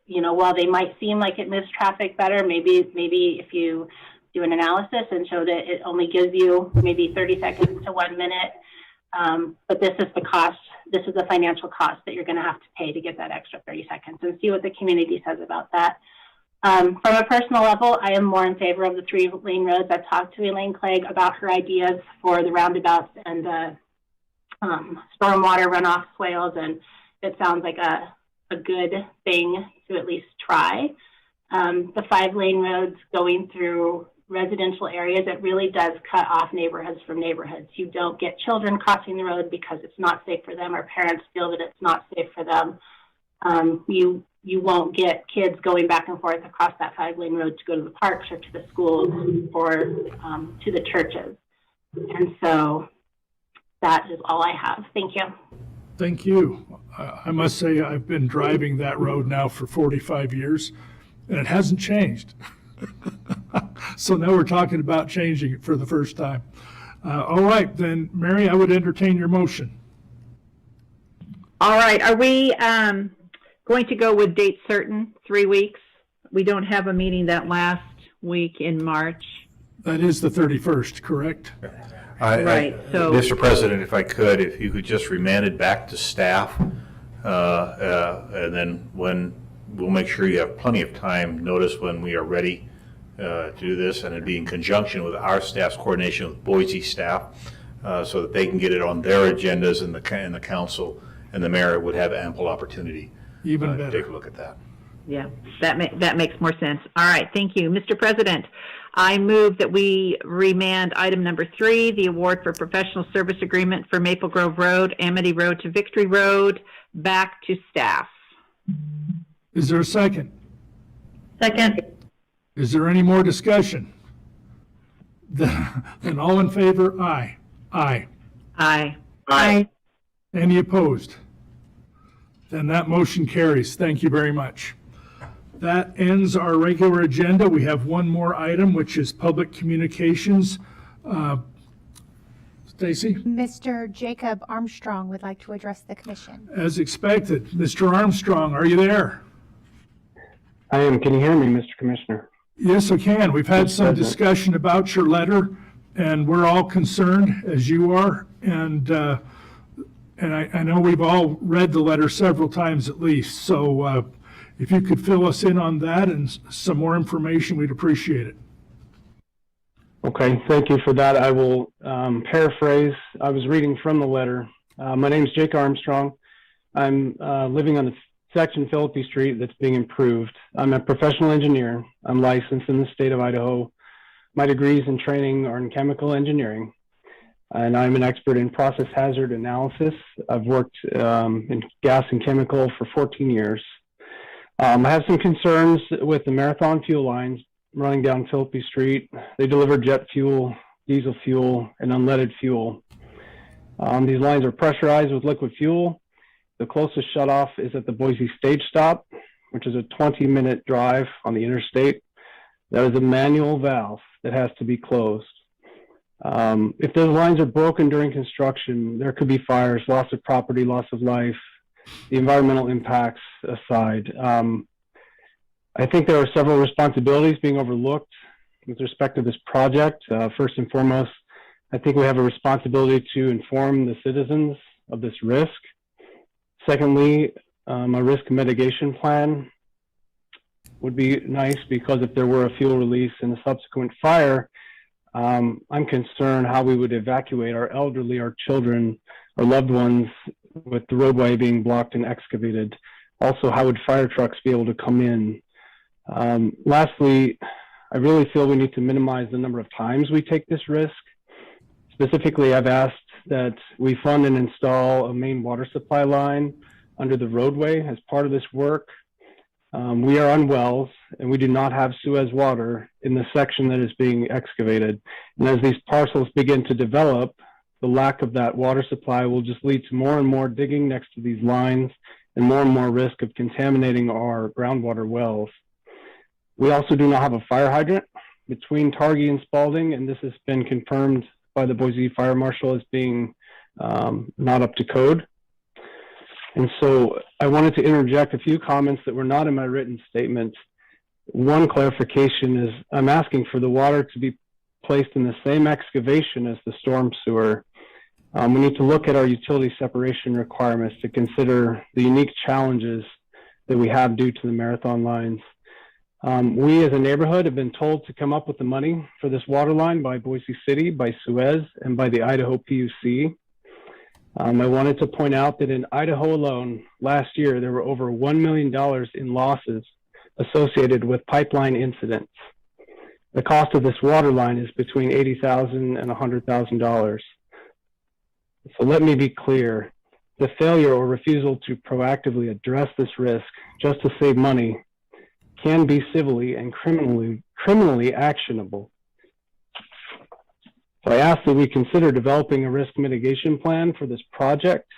You know, while they might seem like it moves traffic better, maybe if you do an analysis and show that it only gives you maybe 30 seconds to 1 minute. But this is the cost. This is the financial cost that you're going to have to pay to get that extra 30 seconds, and see what the community says about that. From a personal level, I am more in favor of the 3-lane roads. I've talked to Elaine Clegg about her ideas for the roundabouts and the stormwater runoff swales, and it sounds like a good thing to at least try. The 5-lane roads going through residential areas, it really does cut off neighborhoods from neighborhoods. You don't get children crossing the road because it's not safe for them, or parents feel that it's not safe for them. You won't get kids going back and forth across that 5-lane road to go to the parks or to the schools or to the churches. And so that is all I have. Thank you. Thank you. I must say I've been driving that road now for 45 years, and it hasn't changed. So now we're talking about changing it for the first time. All right, then, Mary, I would entertain your motion. All right, are we going to go with date certain, 3 weeks? We don't have a meeting that last week in March. That is the 31st, correct? Right, so- Mr. President, if I could, if you could just remand it back to staff, and then we'll make sure you have plenty of time, notice when we are ready to do this, and it'd be in conjunction with our staff's coordination with Boise staff, so that they can get it on their agendas, and the council and the mayor would have ample opportunity Even to better. take a look at that. Yeah, that makes more sense. All right, thank you. Mr. President, I move that we remand item number 3, the award for professional service agreement for Maple Grove Road, Amity Road to Victory Road, back to staff. Is there a second? Second. Is there any more discussion? Then all in favor, aye. Aye. Aye. Aye. Any opposed? Then that motion carries. Thank you very much. That ends our regular agenda. We have one more item, which is public communications. Stacy? Mr. Jacob Armstrong would like to address the commission. As expected. Mr. Armstrong, are you there? I am. Can you hear me, Mr. Commissioner? Yes, I can. We've had some President. discussion about your letter, and we're all concerned, as you are. And I know we've all read the letter several times at least. So if you could fill us in on that and some more information, we'd appreciate it. Okay, thank you for that. I will paraphrase. I was reading from the letter. My name is Jake Armstrong. I'm living on the section Philippi Street that's being improved. I'm a professional engineer. I'm licensed in the state of Idaho. My degrees and training are in chemical engineering, and I'm an expert in process hazard analysis. I've worked in gas and chemical for 14 years. I have some concerns with the Marathon fuel lines running down Philippi Street. They deliver jet fuel, diesel fuel, and unleaded fuel. These lines are pressurized with liquid fuel. The closest shutoff is at the Boise stage stop, which is a 20-minute drive on the interstate. That is a manual valve that has to be closed. If those lines are broken during construction, there could be fires, loss of property, loss of life, the environmental impacts aside. I think there are several responsibilities being overlooked with respect to this project. First and foremost, I think we have a responsibility to inform the citizens of this risk. Secondly, a risk mitigation plan would be nice, because if there were a fuel release and a subsequent fire, I'm concerned how we would evacuate our elderly, our children, our loved ones with the roadway being blocked and excavated. Also, how would fire trucks be able to come in? Lastly, I really feel we need to minimize the number of times we take this risk. Specifically, I've asked that we fund and install a main water supply line under the roadway as part of this work. We are on wells, and we do not have Suez water in the section that is being excavated. And as these parcels begin to develop, the lack of that water supply will just lead to more and more digging next to these lines and more risk of contaminating our groundwater wells. We also do not have a fire hydrant between Targhee and Spalding, and this has been confirmed by the Boise Fire Marshal as being not up to code. And so I wanted to interject a few comments that were not in my written statement. One clarification is I'm asking for the water to be placed in the same excavation as the storm sewer. We need to look at our utility separation requirements to consider the unique challenges that we have due to the marathon lines. We as a neighborhood have been told to come up with the money for this water line by Boise City, by Suez, and by the Idaho PUC. I wanted to point out that in Idaho alone, last year, there were over $1 million in losses associated with pipeline incidents. The cost of this water line is between $80,000 and $100,000. So let me be clear, the failure or refusal to proactively address this risk just to save money can be civilly and criminally actionable. So I ask that we consider developing a risk mitigation plan for this project,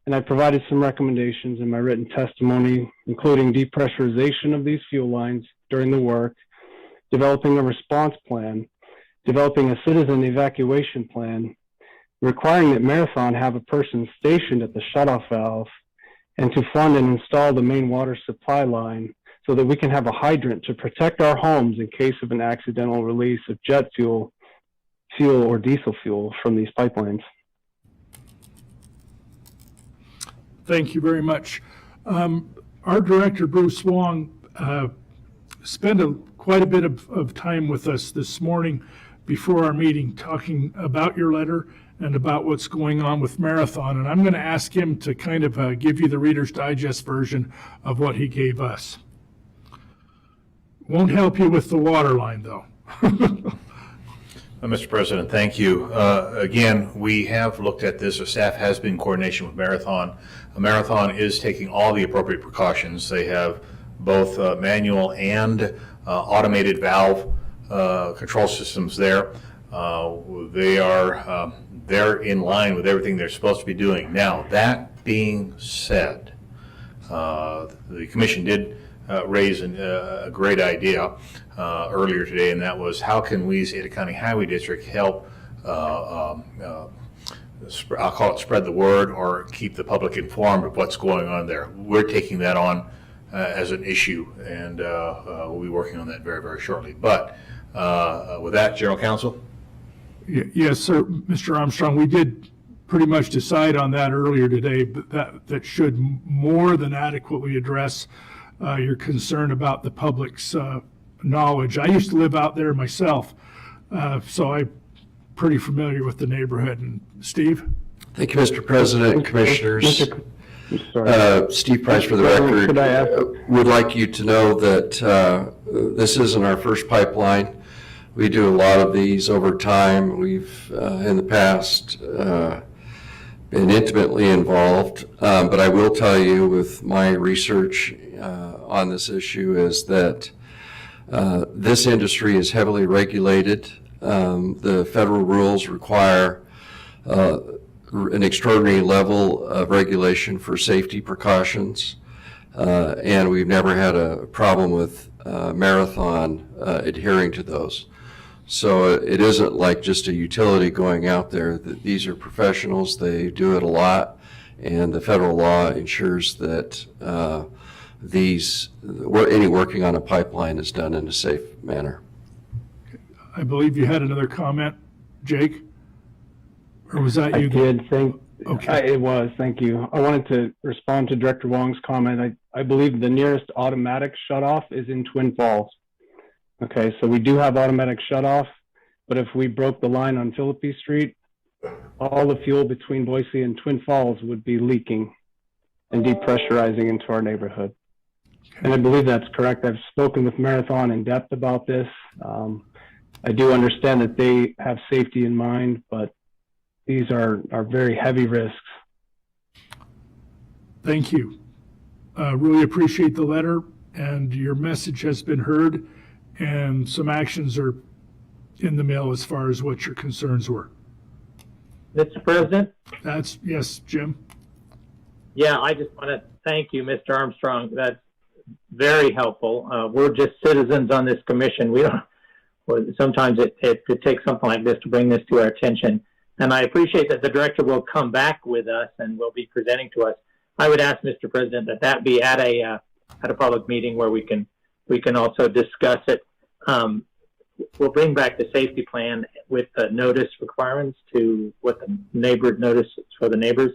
and I provided some recommendations in my written testimony, including depressurization of these fuel lines during the work, developing a response plan, developing a citizen evacuation plan, requiring that Marathon have a person stationed at the shutoff valve, and to fund and install the main water supply line so that we can have a hydrant to protect our homes in case of an accidental release of jet fuel, or diesel fuel from these pipelines. Thank you very much. Our director, Bruce Wong, spent quite a bit of time with us this morning before our meeting talking about your letter and about what's going on with Marathon. And I'm going to ask him to kind of give you the Reader's Digest version of what he gave us. Won't help you with the water line, though. Mr. President, thank you. Again, we have looked at this. Our staff has been in coordination with Marathon. Marathon is taking all the appropriate precautions. They have both manual and automated valve control systems there. They're in line with everything they're supposed to be doing. Now, that being said, the commission did raise a great idea earlier today, and that was how can we as Ada County Highway District help, I'll call it spread the word or keep the public informed of what's going on there. We're taking that on as an issue, and we'll be working on that very, very shortly. But with that, General Counsel? Yes, sir, Mr. Armstrong, we did pretty much decide on that earlier today, but that should more than adequately address your concern about the public's knowledge. I used to live out there myself, so I'm pretty familiar with the neighborhood. And Steve? Thank you, Mr. President, Commissioners. Steve Price for the record. Could I ask? Would like you to know that this isn't our first pipeline. We do a lot of these over time. We've, in the past, been intimately involved. But I will tell you with my research on this issue is that this industry is heavily regulated. The federal rules require an extraordinary level of regulation for safety precautions, and we've never had a problem with Marathon adhering to those. So it isn't like just a utility going out there. These are professionals. They do it a lot, and the federal law ensures that any working on a pipeline is done in a safe manner. I believe you had another comment, Jake? Or was that you? I did. Okay. It was. Thank you. I wanted to respond to Director Wong's comment. I believe the nearest automatic shutoff is in Twin Falls. Okay, so we do have automatic shutoff, but if we broke the line on Philippi Street, all the fuel between Boise and Twin Falls would be leaking and depressurizing into our neighborhood. And I believe that's correct. I've spoken with Marathon in depth about this. I do understand that they have safety in mind, but these are very heavy risks. Thank you. Really appreciate the letter. and your message has been heard, and some actions are in the mail as far as what your concerns were. Mr. President? That's, yes, Jim? Yeah, I just want to thank you, Mr. Armstrong. That's very helpful. We're just citizens on this commission. We don't, well, sometimes it takes something like this to bring this to our attention. And I appreciate that the director will come back with us and will be presenting to us. I would ask, Mr. President, that be at a public meeting where we can also discuss it. We'll bring back the safety plan with the notice requirements to what the neighbor notice for the neighbors.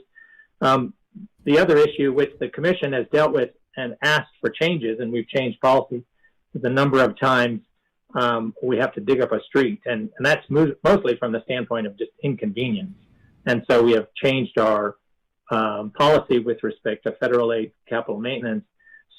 The other issue which the commission has dealt with and asked for changes, and we've changed policy the number of times we have to dig up a street, and that's mostly from the standpoint of just inconvenience. And so we have changed our policy with respect to federal aid capital maintenance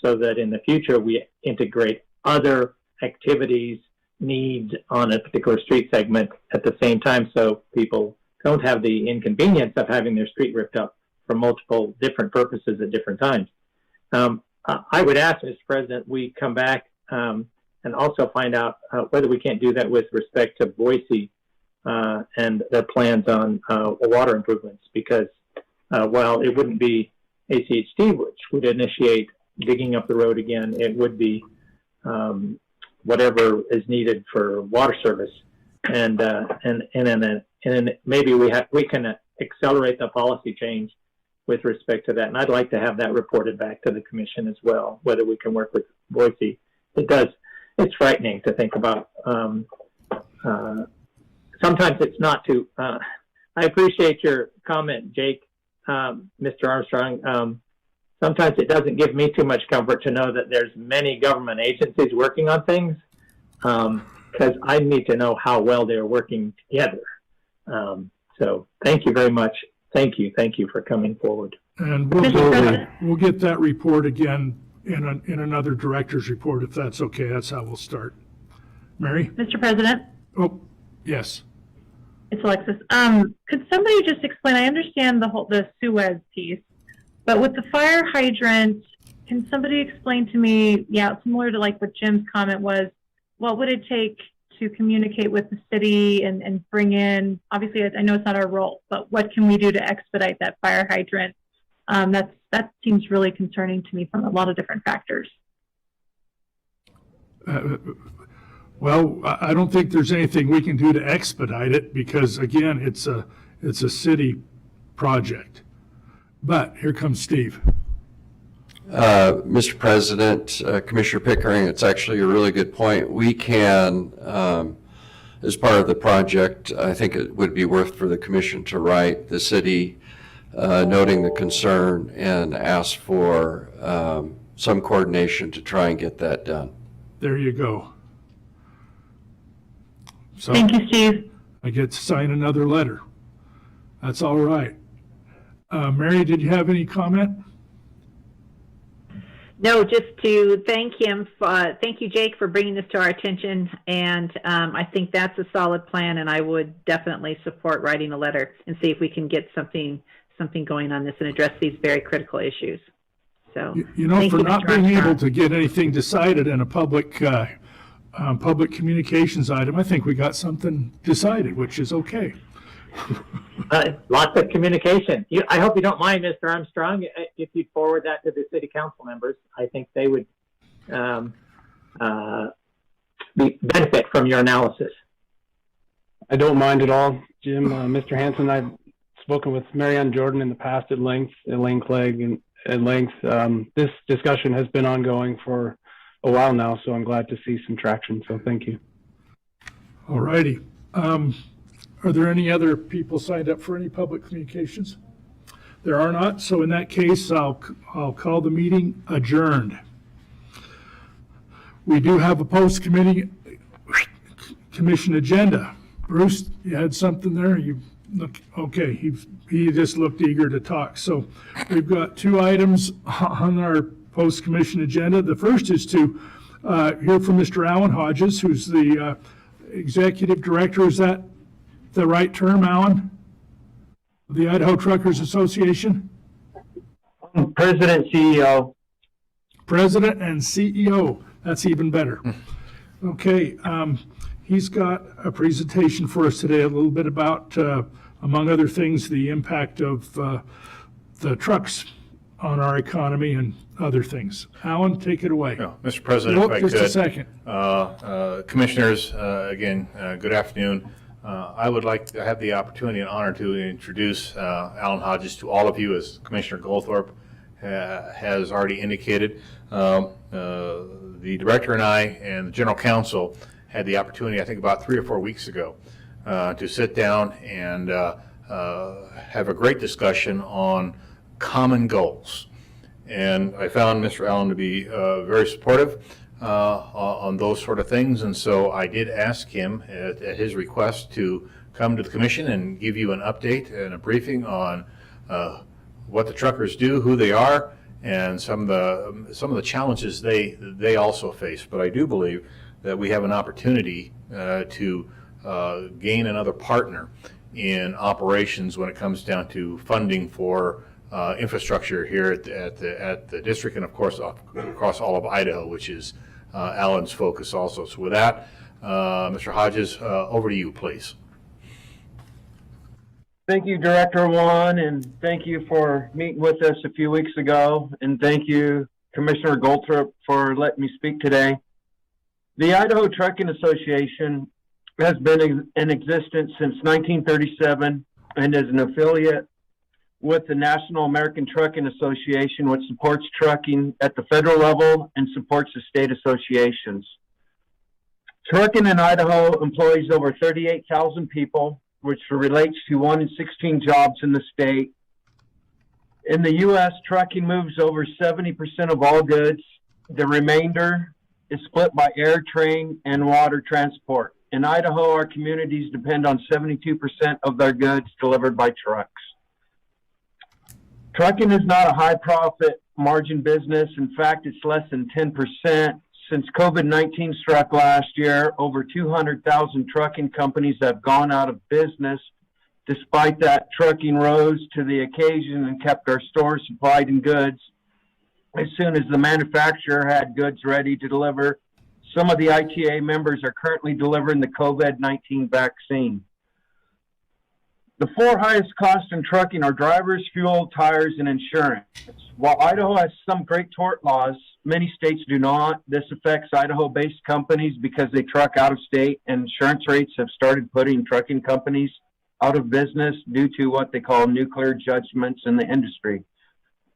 so that in the future we integrate other activities, needs on a particular street segment at the same time, so people don't have the inconvenience of having their street ripped up for multiple different purposes at different times. I would ask, Mr. President, we come back and also find out whether we can't do that with respect to Boise and their plans on water improvements, because while it wouldn't be ACHD which would initiate digging up the road again, it would be whatever is needed for water service, and then maybe we can accelerate the policy change with respect to that. And I'd like to have that reported back to the commission as well, whether we can work with Boise. It's frightening to think about. Sometimes it's not too. I appreciate your comment, Jake, Mr. Armstrong. Sometimes it doesn't give me too much comfort to know that there's many government agencies working on things, because I need to know how well they're working together. So thank you very much. Thank you for coming forward. And we'll get that report again in another director's report, if that's okay. That's how we'll start. Mary? Mr. President? Oh, yes. It's Alexis. Could somebody just explain, I understand the Suez piece, but with the fire hydrant, can somebody explain to me, similar to like what Jim's comment was, what would it take to communicate with the city and bring in, obviously I know it's not our role, but what can we do to expedite that fire hydrant? That seems really concerning to me from a lot of different factors. Well, I don't think there's anything we can do to expedite it because, again, it's a city project. But here comes Steve. Mr. President, Commissioner Pickering, it's actually a really good point. We can, as part of the project, I think it would be worth for the commission to write the city noting the concern and ask for some coordination to try and get that done. There you go. So Thank you, Steve. I get to sign another letter. That's all right. Mary, did you have any comment? No, just to thank him. Thank you, Jake, for bringing this to our attention. And I think that's a solid plan, and I would definitely support writing a letter and see if we can get something going on this and address these very critical issues. So, for not being able to get anything decided in a public communications item, I think we got something decided, which is okay. Lots of communication. I hope you don't mind, Mr. Armstrong, if you forward that to the city council members. I think they would benefit from your analysis. I don't mind at all, Jim. Mr. Hanson, I've spoken with Marianne Jordan in the past at length, Elaine Clegg, and at length. This discussion has been ongoing for a while now, so I'm glad to see some traction. So thank you. All righty. Are there any other people signed up for any public communications? There are not, so in that case, I'll call the meeting adjourned. We do have a post-committee commission agenda. Bruce, you had something there? You look okay. He just looked eager to talk. So we've got two items on our post-commission agenda. The first is to hear from Mr. Alan Hodges, who's the executive director. Is that the right term, Alan? The Idaho Truckers Association? President, CEO. President and CEO. That's even better. Okay, he's got a presentation for us today, a little bit about, among other things, the impact of the trucks on our economy and other things. Alan, take it away. No, Mr. President, if I Just a could. second. Commissioners, again, good afternoon. I would like to have the opportunity and honor to introduce Alan Hodges to all of you, as Commissioner Goldthorpe has already indicated. The director and I and the general counsel had the opportunity, I think about 3 or 4 weeks ago, to sit down and have a great discussion on common goals. And I found Mr. Allen to be very supportive on those sort of things, and so I did ask him at his request to come to the commission and give you an update and a briefing on what the truckers do, who they are, and some of the challenges they also face. But I do believe that we have an opportunity to gain another partner in operations when it comes down to funding for infrastructure here at the district, and of course across all of Idaho, which is Alan's focus also. So with that, Mr. Hodges, over to you, please. Thank you, Director Juan, and thank you for meeting with us a few weeks ago, and thank you, Commissioner Goldthorpe, for letting me speak today. The Idaho Trucking Association has been in existence since 1937 and is an affiliate with the National American Trucking Association, which supports trucking at the federal level and supports the state associations. Trucking in Idaho employs over 38,000 people, which relates to 1 in 16 jobs in the state. In the U.S., trucking moves over 70% of all goods. The remainder is split by air, train, and water transport. In Idaho, our communities depend on 72% of their goods delivered by trucks. Trucking is not a high profit margin business. In fact, it's less than 10%. Since COVID-19 struck last year, over 200,000 trucking companies have gone out of business. Despite that, trucking rose to the occasion and kept our stores supplied in goods. As soon as the manufacturer had goods ready to deliver, some of the ITA members are currently delivering the COVID-19 vaccine. The 4 highest costs in trucking are drivers, fuel, tires, and insurance. While Idaho has some great tort laws, many states do not. This affects Idaho-based companies because they truck out of state, and insurance rates have started putting trucking companies out of business due to what they call nuclear judgments in the industry.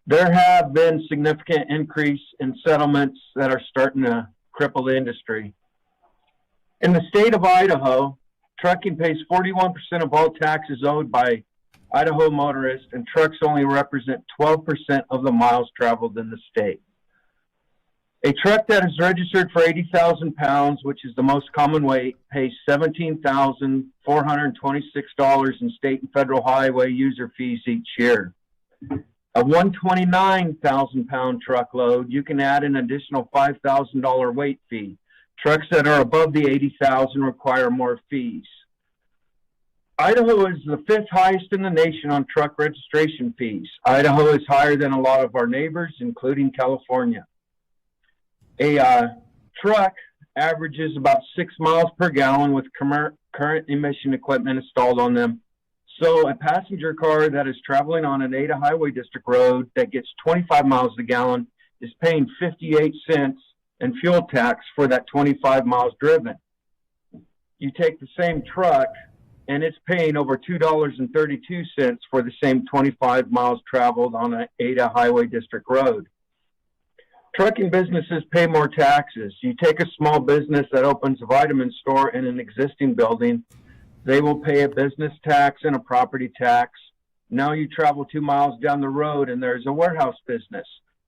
There have been significant increase in settlements that are starting to cripple the industry. In the state of Idaho, trucking pays 41% of all taxes owed by Idaho motorists, and trucks only represent 12% of the miles traveled in the state. A truck that is registered for 80,000 pounds, which is the most common weight, pays $17,426 in state and federal highway user fees each year. A 129,000 pound truckload, you can add an additional $5,000 weight fee. Trucks that are above the 80,000 require more fees. Idaho is the 5th highest in the nation on truck registration fees. Idaho is higher than a lot of our neighbors, including California. A truck averages about 6 miles per gallon with current emission equipment installed on them. So a passenger car that is traveling on an Ada Highway District road that gets 25 miles a gallon is paying 58 cents in fuel tax for that 25 miles driven. You take the same truck and it's paying over $2.32 for the same 25 miles traveled on an Ada Highway District road. Trucking businesses pay more taxes. You take a small business that opens a vitamin store in an existing building, they will pay a business tax and a property tax. Now you travel 2 miles down the road and there's a warehouse business.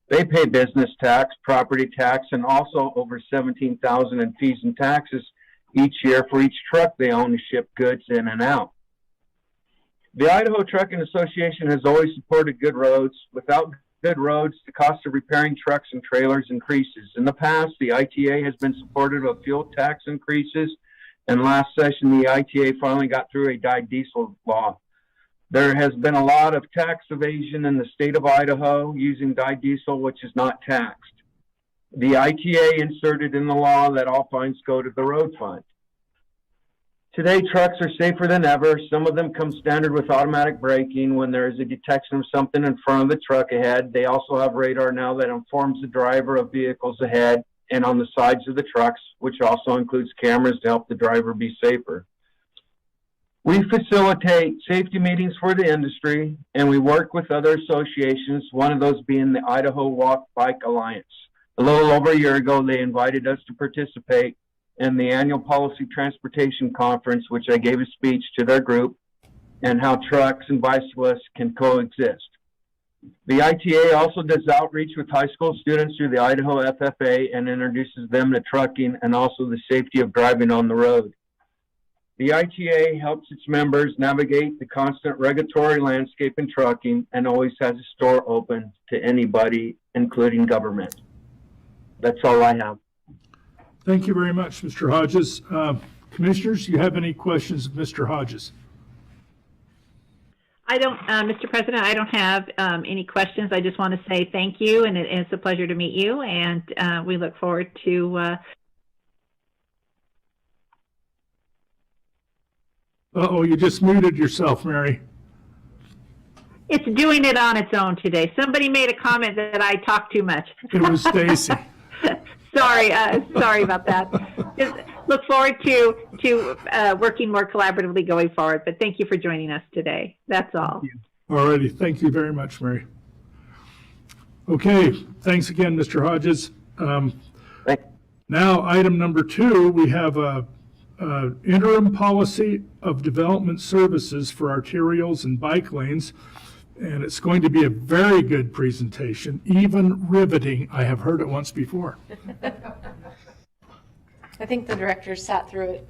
They pay business tax, property tax, and also over $17,000 in fees and taxes each year for each truck they own to ship goods in and out. The Idaho Trucking Association has always supported good roads. Without good roads, the cost of repairing trucks and trailers increases. In the past, the ITA has been supportive of fuel tax increases, and last session, the ITA finally got through a dyed diesel law. There has been a lot of tax evasion in the state of Idaho using dyed diesel, which is not taxed. The ITA inserted in the law that all fines go to the road fund. Today, trucks are safer than ever. Some of them come standard with automatic braking when there is a detection of something in front of the truck ahead. They also have radar now that informs the driver of vehicles ahead and on the sides of the trucks, which also includes cameras to help the driver be safer. We facilitate safety meetings for the industry, and we work with other associations, one of those being the Idaho Walk Bike Alliance. A little over a year ago, they invited us to participate in the annual Policy Transportation Conference, which I gave a speech to their group, and how trucks and bicyclists can coexist. The ITA also does outreach with high school students through the Idaho FFA and introduces them to trucking and also the safety of driving on the road. The ITA helps its members navigate the constant regulatory landscape in trucking and always has a store open to anybody, including government. That's all I have. Thank you very much, Mr. Hodges. Commissioners, do you have any questions of Mr. Hodges? I don't, Mr. President, I don't have any questions. I just want to say thank you, and it's a pleasure to meet you, and we look forward to Uh-oh, you just muted yourself, Mary. It's doing it on its own today. Somebody made a comment that I talk too much. It was Stacy. Sorry about that. Just look forward to working more collaboratively going forward. But thank you for joining us today. That's all. All righty. Thank you very much, Mary. Okay. Thanks again, Mr. Hodges. Now, item number 2, we have a interim policy of development services for arterials and bike lanes. And it's going to be a very good presentation, even riveting. I have heard it once before. I think the director sat through it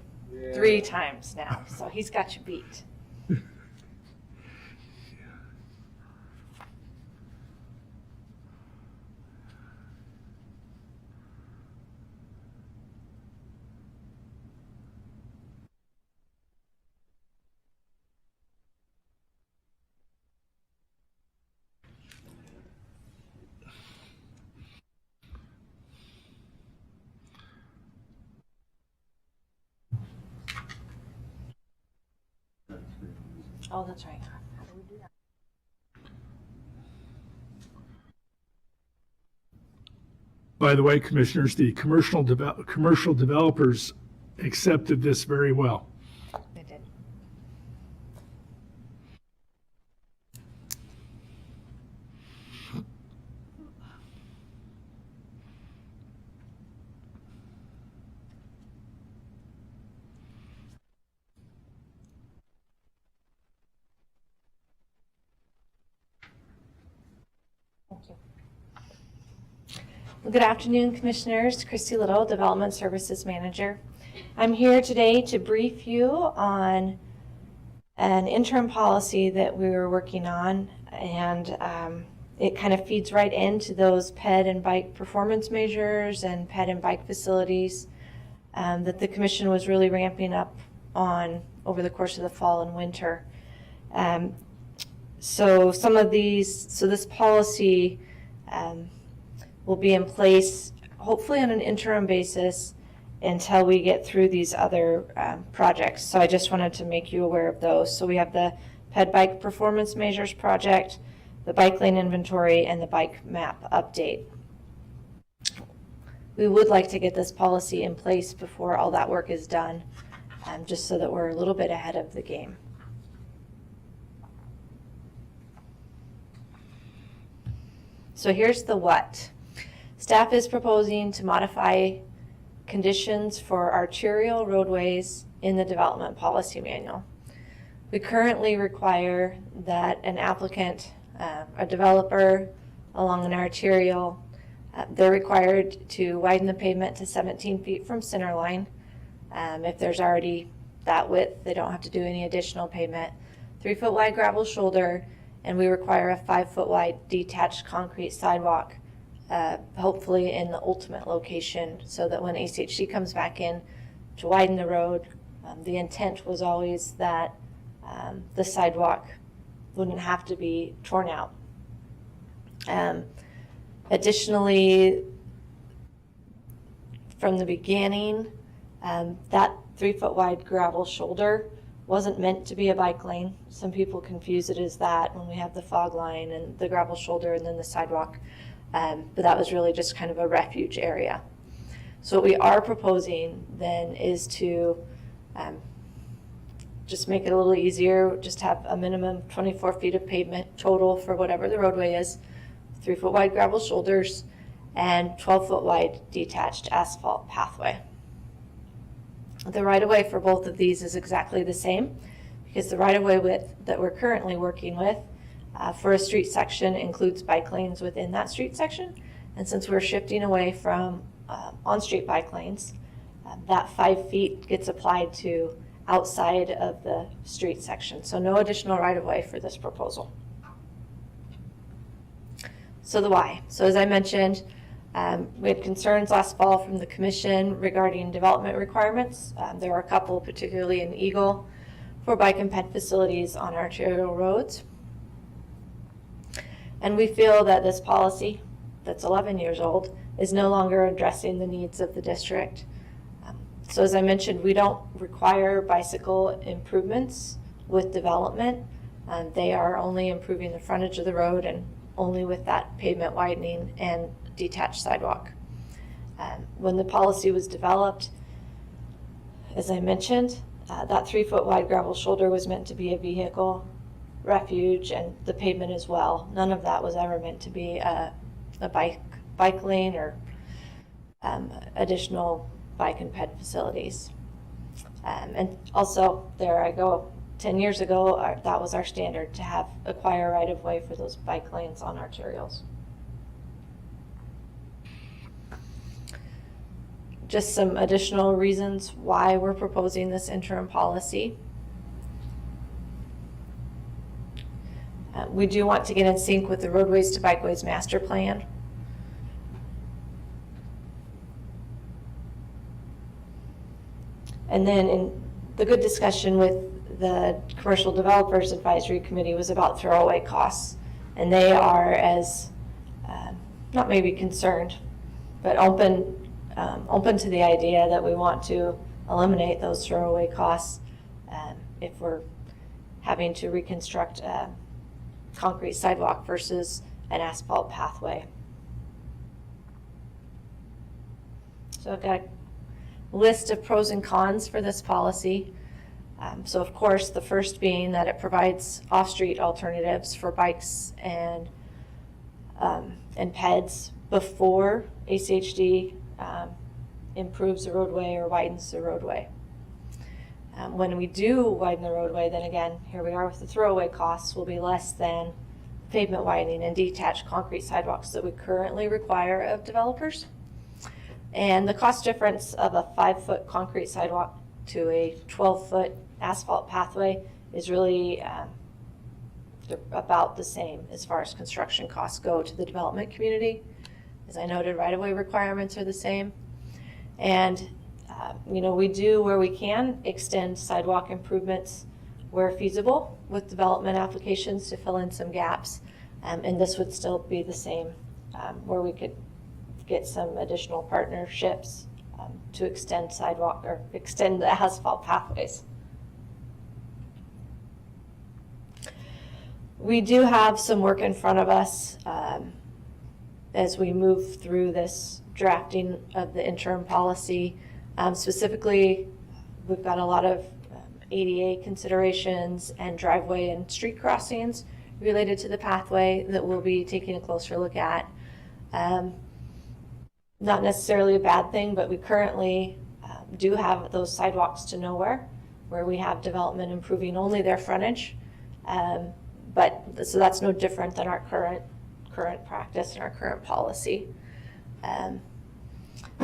3 times now, so he's got you beat. Oh, that's right. How do we do that? By the way, commissioners, the commercial developers accepted this very well. They did. Thank you. Well, good afternoon, Commissioners. Christy Little, Development Services Manager. I'm here today to brief you on an interim policy that we were working on, and it kind of feeds right into those ped and bike performance measures and ped and bike facilities that the Commission was really ramping up on over the course of the fall and winter. So this policy will be in place hopefully on an interim basis until we get through these other projects. So I just wanted to make you aware of those. So we have the ped bike performance measures project, the bike lane inventory, and the bike map update. We would like to get this policy in place before all that work is done, just so that we're a little bit ahead of the game. So here's the what. Staff is proposing to modify conditions for arterial roadways in the development policy manual. We currently require that an applicant, a developer along an arterial, they're required to widen the pavement to 17 feet from center line. If there's already that width, they don't have to do any additional pavement. 3-foot wide gravel shoulder, and we require a 5-foot wide detached concrete sidewalk, hopefully in the ultimate location, so that when ACHC comes back in to widen the road, the intent was always that the sidewalk wouldn't have to be torn out. Additionally, from the beginning, that 3-foot wide gravel shoulder wasn't meant to be a bike lane. Some people confuse it as that when we have the fog line and the gravel shoulder and then the sidewalk. But that was really just kind of a refuge area. So what we are proposing then is to just make it a little easier, just have a minimum 24 feet of pavement total for whatever the roadway is, 3-foot wide gravel shoulders, and 12-foot wide detached asphalt pathway. The right-of-way for both of these is exactly the same, because the right-of-way width that we're currently working with for a street section includes bike lanes within that street section. And since we're shifting away from on-street bike lanes, that 5 feet gets applied to outside of the street section. So no additional right-of-way for this proposal. So the why. So as I mentioned, we had concerns last fall from the commission regarding development requirements. There were a couple, particularly in Eagle, for bike and ped facilities on arterial roads. And we feel that this policy, that's 11 years old, is no longer addressing the needs of the district. So as I mentioned, we don't require bicycle improvements with development. They are only improving the frontage of the road and only with that pavement widening and detached sidewalk. When the policy was developed, as I mentioned, that 3-foot wide gravel shoulder was meant to be a vehicle refuge and the pavement as well. None of that was ever meant to be a bike lane or additional bike and ped facilities. And also, there I go, 10 years ago, that was our standard, to have acquire right-of-way for those bike lanes on arterials. Just some additional reasons why we're proposing this interim policy. We do want to get in sync with the Roadways to Bikeways Master Plan. And then in the good discussion with the Commercial Developers Advisory Committee was about throwaway costs. And they are as, not maybe concerned, but open to the idea that we want to eliminate those throwaway costs if we're having to reconstruct a concrete sidewalk versus an asphalt pathway. So I've got a list of pros and cons for this policy. So of course, the first being that it provides off-street alternatives for bikes and PEDs before ACHD improves the roadway or widens the roadway. When we do widen the roadway, then again, here we are with the throwaway costs will be less than pavement widening and detached concrete sidewalks that we currently require of developers. And the cost difference of a 5-foot concrete sidewalk to a 12-foot asphalt pathway is really about the same as far as construction costs go to the development community. As I noted, right-of-way requirements are the same. And we do, where we can, extend sidewalk improvements where feasible with development applications to fill in some gaps. And this would still be the same, where we could get some additional partnerships to extend sidewalk or extend the asphalt pathways. We do have some work in front of us as we move through this drafting of the interim policy. Specifically, we've got a lot of ADA considerations and driveway and street crossings related to the pathway that we'll be taking a closer look at. Not necessarily a bad thing, but we currently do have those sidewalks to nowhere where we have development improving only their frontage. So that's no different than our current practice and our current policy.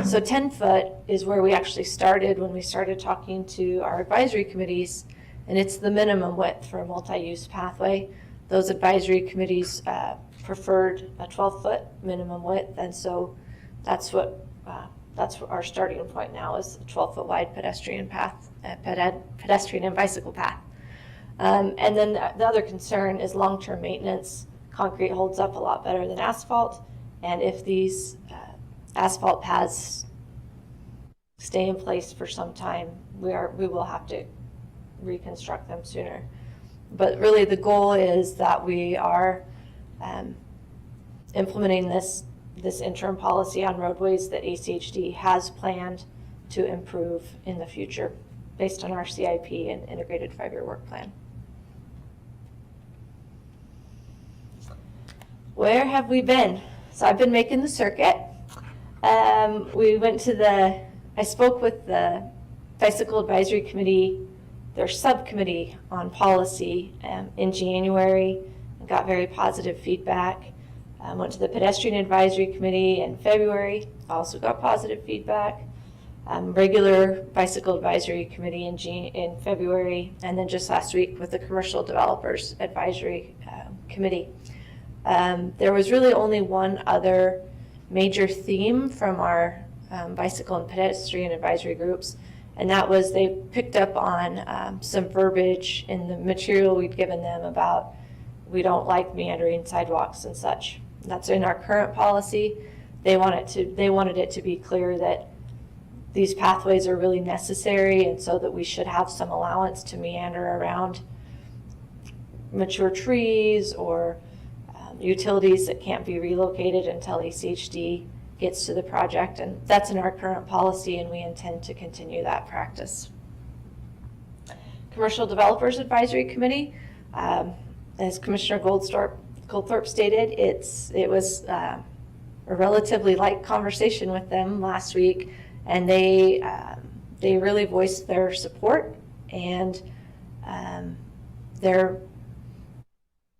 So 10 foot is where we actually started when we started talking to our advisory committees, and it's the minimum width for a multi-use pathway. Those advisory committees preferred a 12-foot minimum width, and so that's what our starting point now is a 12-foot wide pedestrian path, pedestrian and bicycle path. And then the other concern is long-term maintenance. Concrete holds up a lot better than asphalt, and if these asphalt paths stay in place for some time, we will have to reconstruct them sooner. But really the goal is that we are implementing this interim policy on roadways that ACHD has planned to improve in the future based on our CIP and integrated 5-year work plan. Where have we been? So I've been making the circuit. We went to I spoke with the Bicycle Advisory Committee, their subcommittee on policy in January, and got very positive feedback. Went to the Pedestrian Advisory Committee in February, also got positive feedback. Regular Bicycle Advisory Committee in February, and then just last week with the Commercial Developers Advisory Committee. There was really only one other major theme from our bicycle and pedestrian advisory groups, and that was they picked up on some verbiage in the material we'd given them about we don't like meandering sidewalks and such. That's in our current policy. They wanted it to be clear that these pathways are really necessary, and so that we should have some allowance to meander around mature trees or utilities that can't be relocated until ACHD gets to the project. And that's in our current policy, and we intend to continue that practice. Commercial Developers Advisory Committee, as Commissioner Goldthorpe stated, it was a relatively light conversation with them last week, and they really voiced their support, and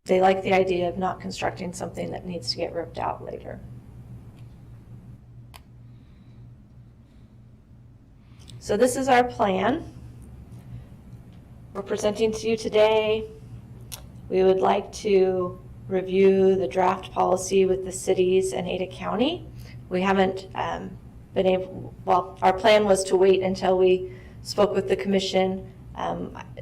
they like the idea of not constructing something that needs to get ripped out later. So this is our plan. We're presenting to you today. We would like to review the draft policy with the cities and Ada County. We haven't been able, well, our plan was to wait until we spoke with the commission.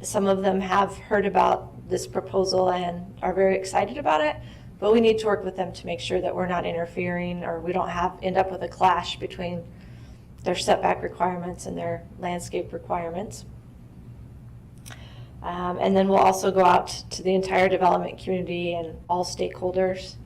Some of them have heard about this proposal and are very excited about it, but we need to work with them to make sure that we're not interfering or we don't end up with a clash between their setback requirements and their landscape requirements. And then we'll also go out to the entire development community and all stakeholders.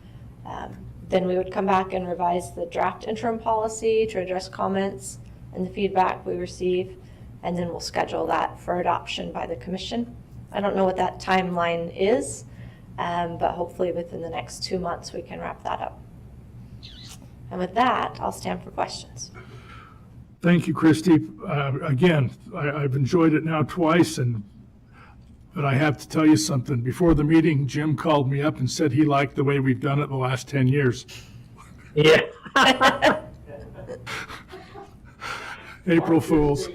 Then we would come back and revise the draft interim policy to address comments and the feedback we receive, and then we'll schedule that for adoption by the commission. I don't know what that timeline is, but hopefully within the next 2 months we can wrap that up. And with that, I'll stand for questions. Thank you, Christy. Again, I've enjoyed it now twice, but I have to tell you something. Before the meeting, Jim called me up and said he liked the way we've done it the last 10 years. Yeah. April Fools.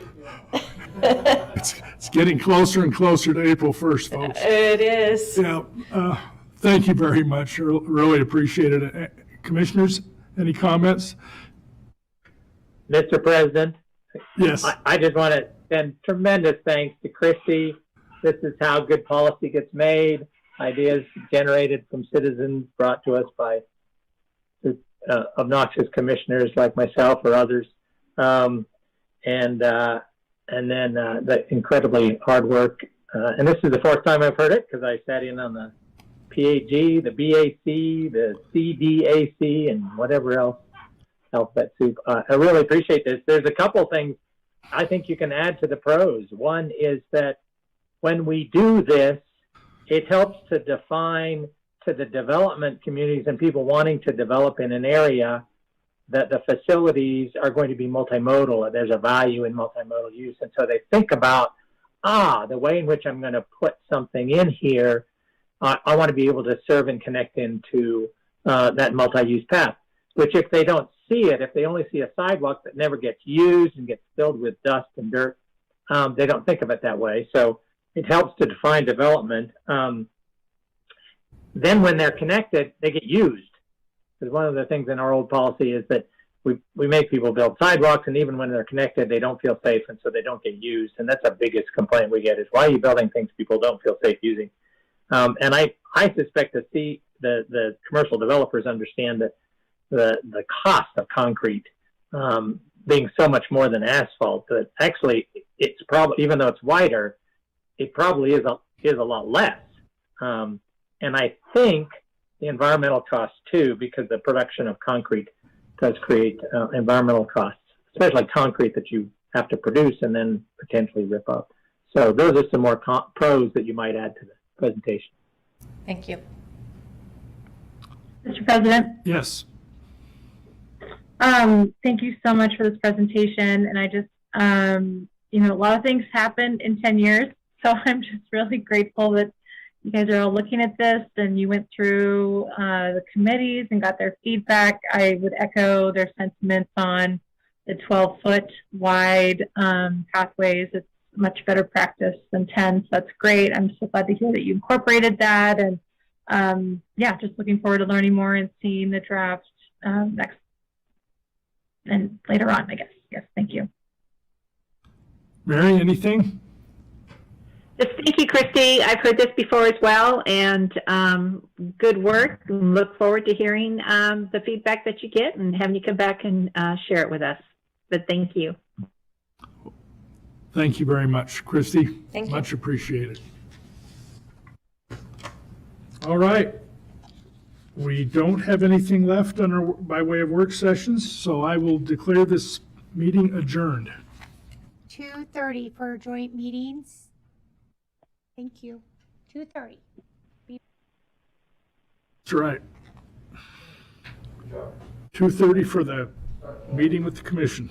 It's getting closer and closer to April 1st, folks. It is. Yeah. Thank you very much. Really appreciate it. Commissioners, any comments? Mr. President, Yes. I just want to send tremendous thanks to Christy. This is how good policy gets made. Ideas generated from citizens brought to us by obnoxious commissioners like myself or others. And then the incredibly hard work. And this is the fourth time I've heard it because I sat in on the PAG, the BAC, the CDAC, and whatever else, alphabet soup. I really appreciate this. There's a couple things I think you can add to the pros. One is that when we do this, it helps to define to the development communities and people wanting to develop in an area that the facilities are going to be multimodal, and there's a value in multimodal use. And so they think about, the way in which I'm going to put something in here, I want to be able to serve and connect into that multi-use path, which if they don't see it, if they only see a sidewalk that never gets used and gets filled with dust and dirt, they don't think of it that way. So it helps to define development. Then when they're connected, they get used. Because one of the things in our old policy is that we make people build sidewalks, and even when they're connected, they don't feel safe, and so they don't get used. And that's the biggest complaint we get is, why are you building things people don't feel safe using? And I suspect that the commercial developers understand that the cost of concrete being so much more than asphalt that actually it's probably, even though it's wider, it probably is a lot less. And I think the environmental costs too, because the production of concrete does create environmental costs, especially concrete that you have to produce and then potentially rip up. So those are some more pros that you might add to the presentation. Thank you. Mr. President, Yes. thank you so much for this presentation. And I just, you know, a lot of things happened in 10 years. So I'm just really grateful that you guys are all looking at this and you went through the committees and got their feedback. I would echo their sentiments on the 12-foot wide pathways. It's much better practice than 10, so that's great. I'm so glad to hear that you incorporated that. And yeah, just looking forward to learning more and seeing the draft next and later on, I guess. Yes, thank you. Mary, anything? Just thank you, Christy. I've heard this before as well, and good work. Look forward to hearing the feedback that you get and having you come back and share it with us. But thank you. Thank you very much, Christy. Thank you. Much appreciated. All right. We don't have anything left on our, by way of work sessions, so I will declare this meeting adjourned. 2:30 for joint meetings. Thank you. 2:30. That's right. 2:30 for the meeting with the commission.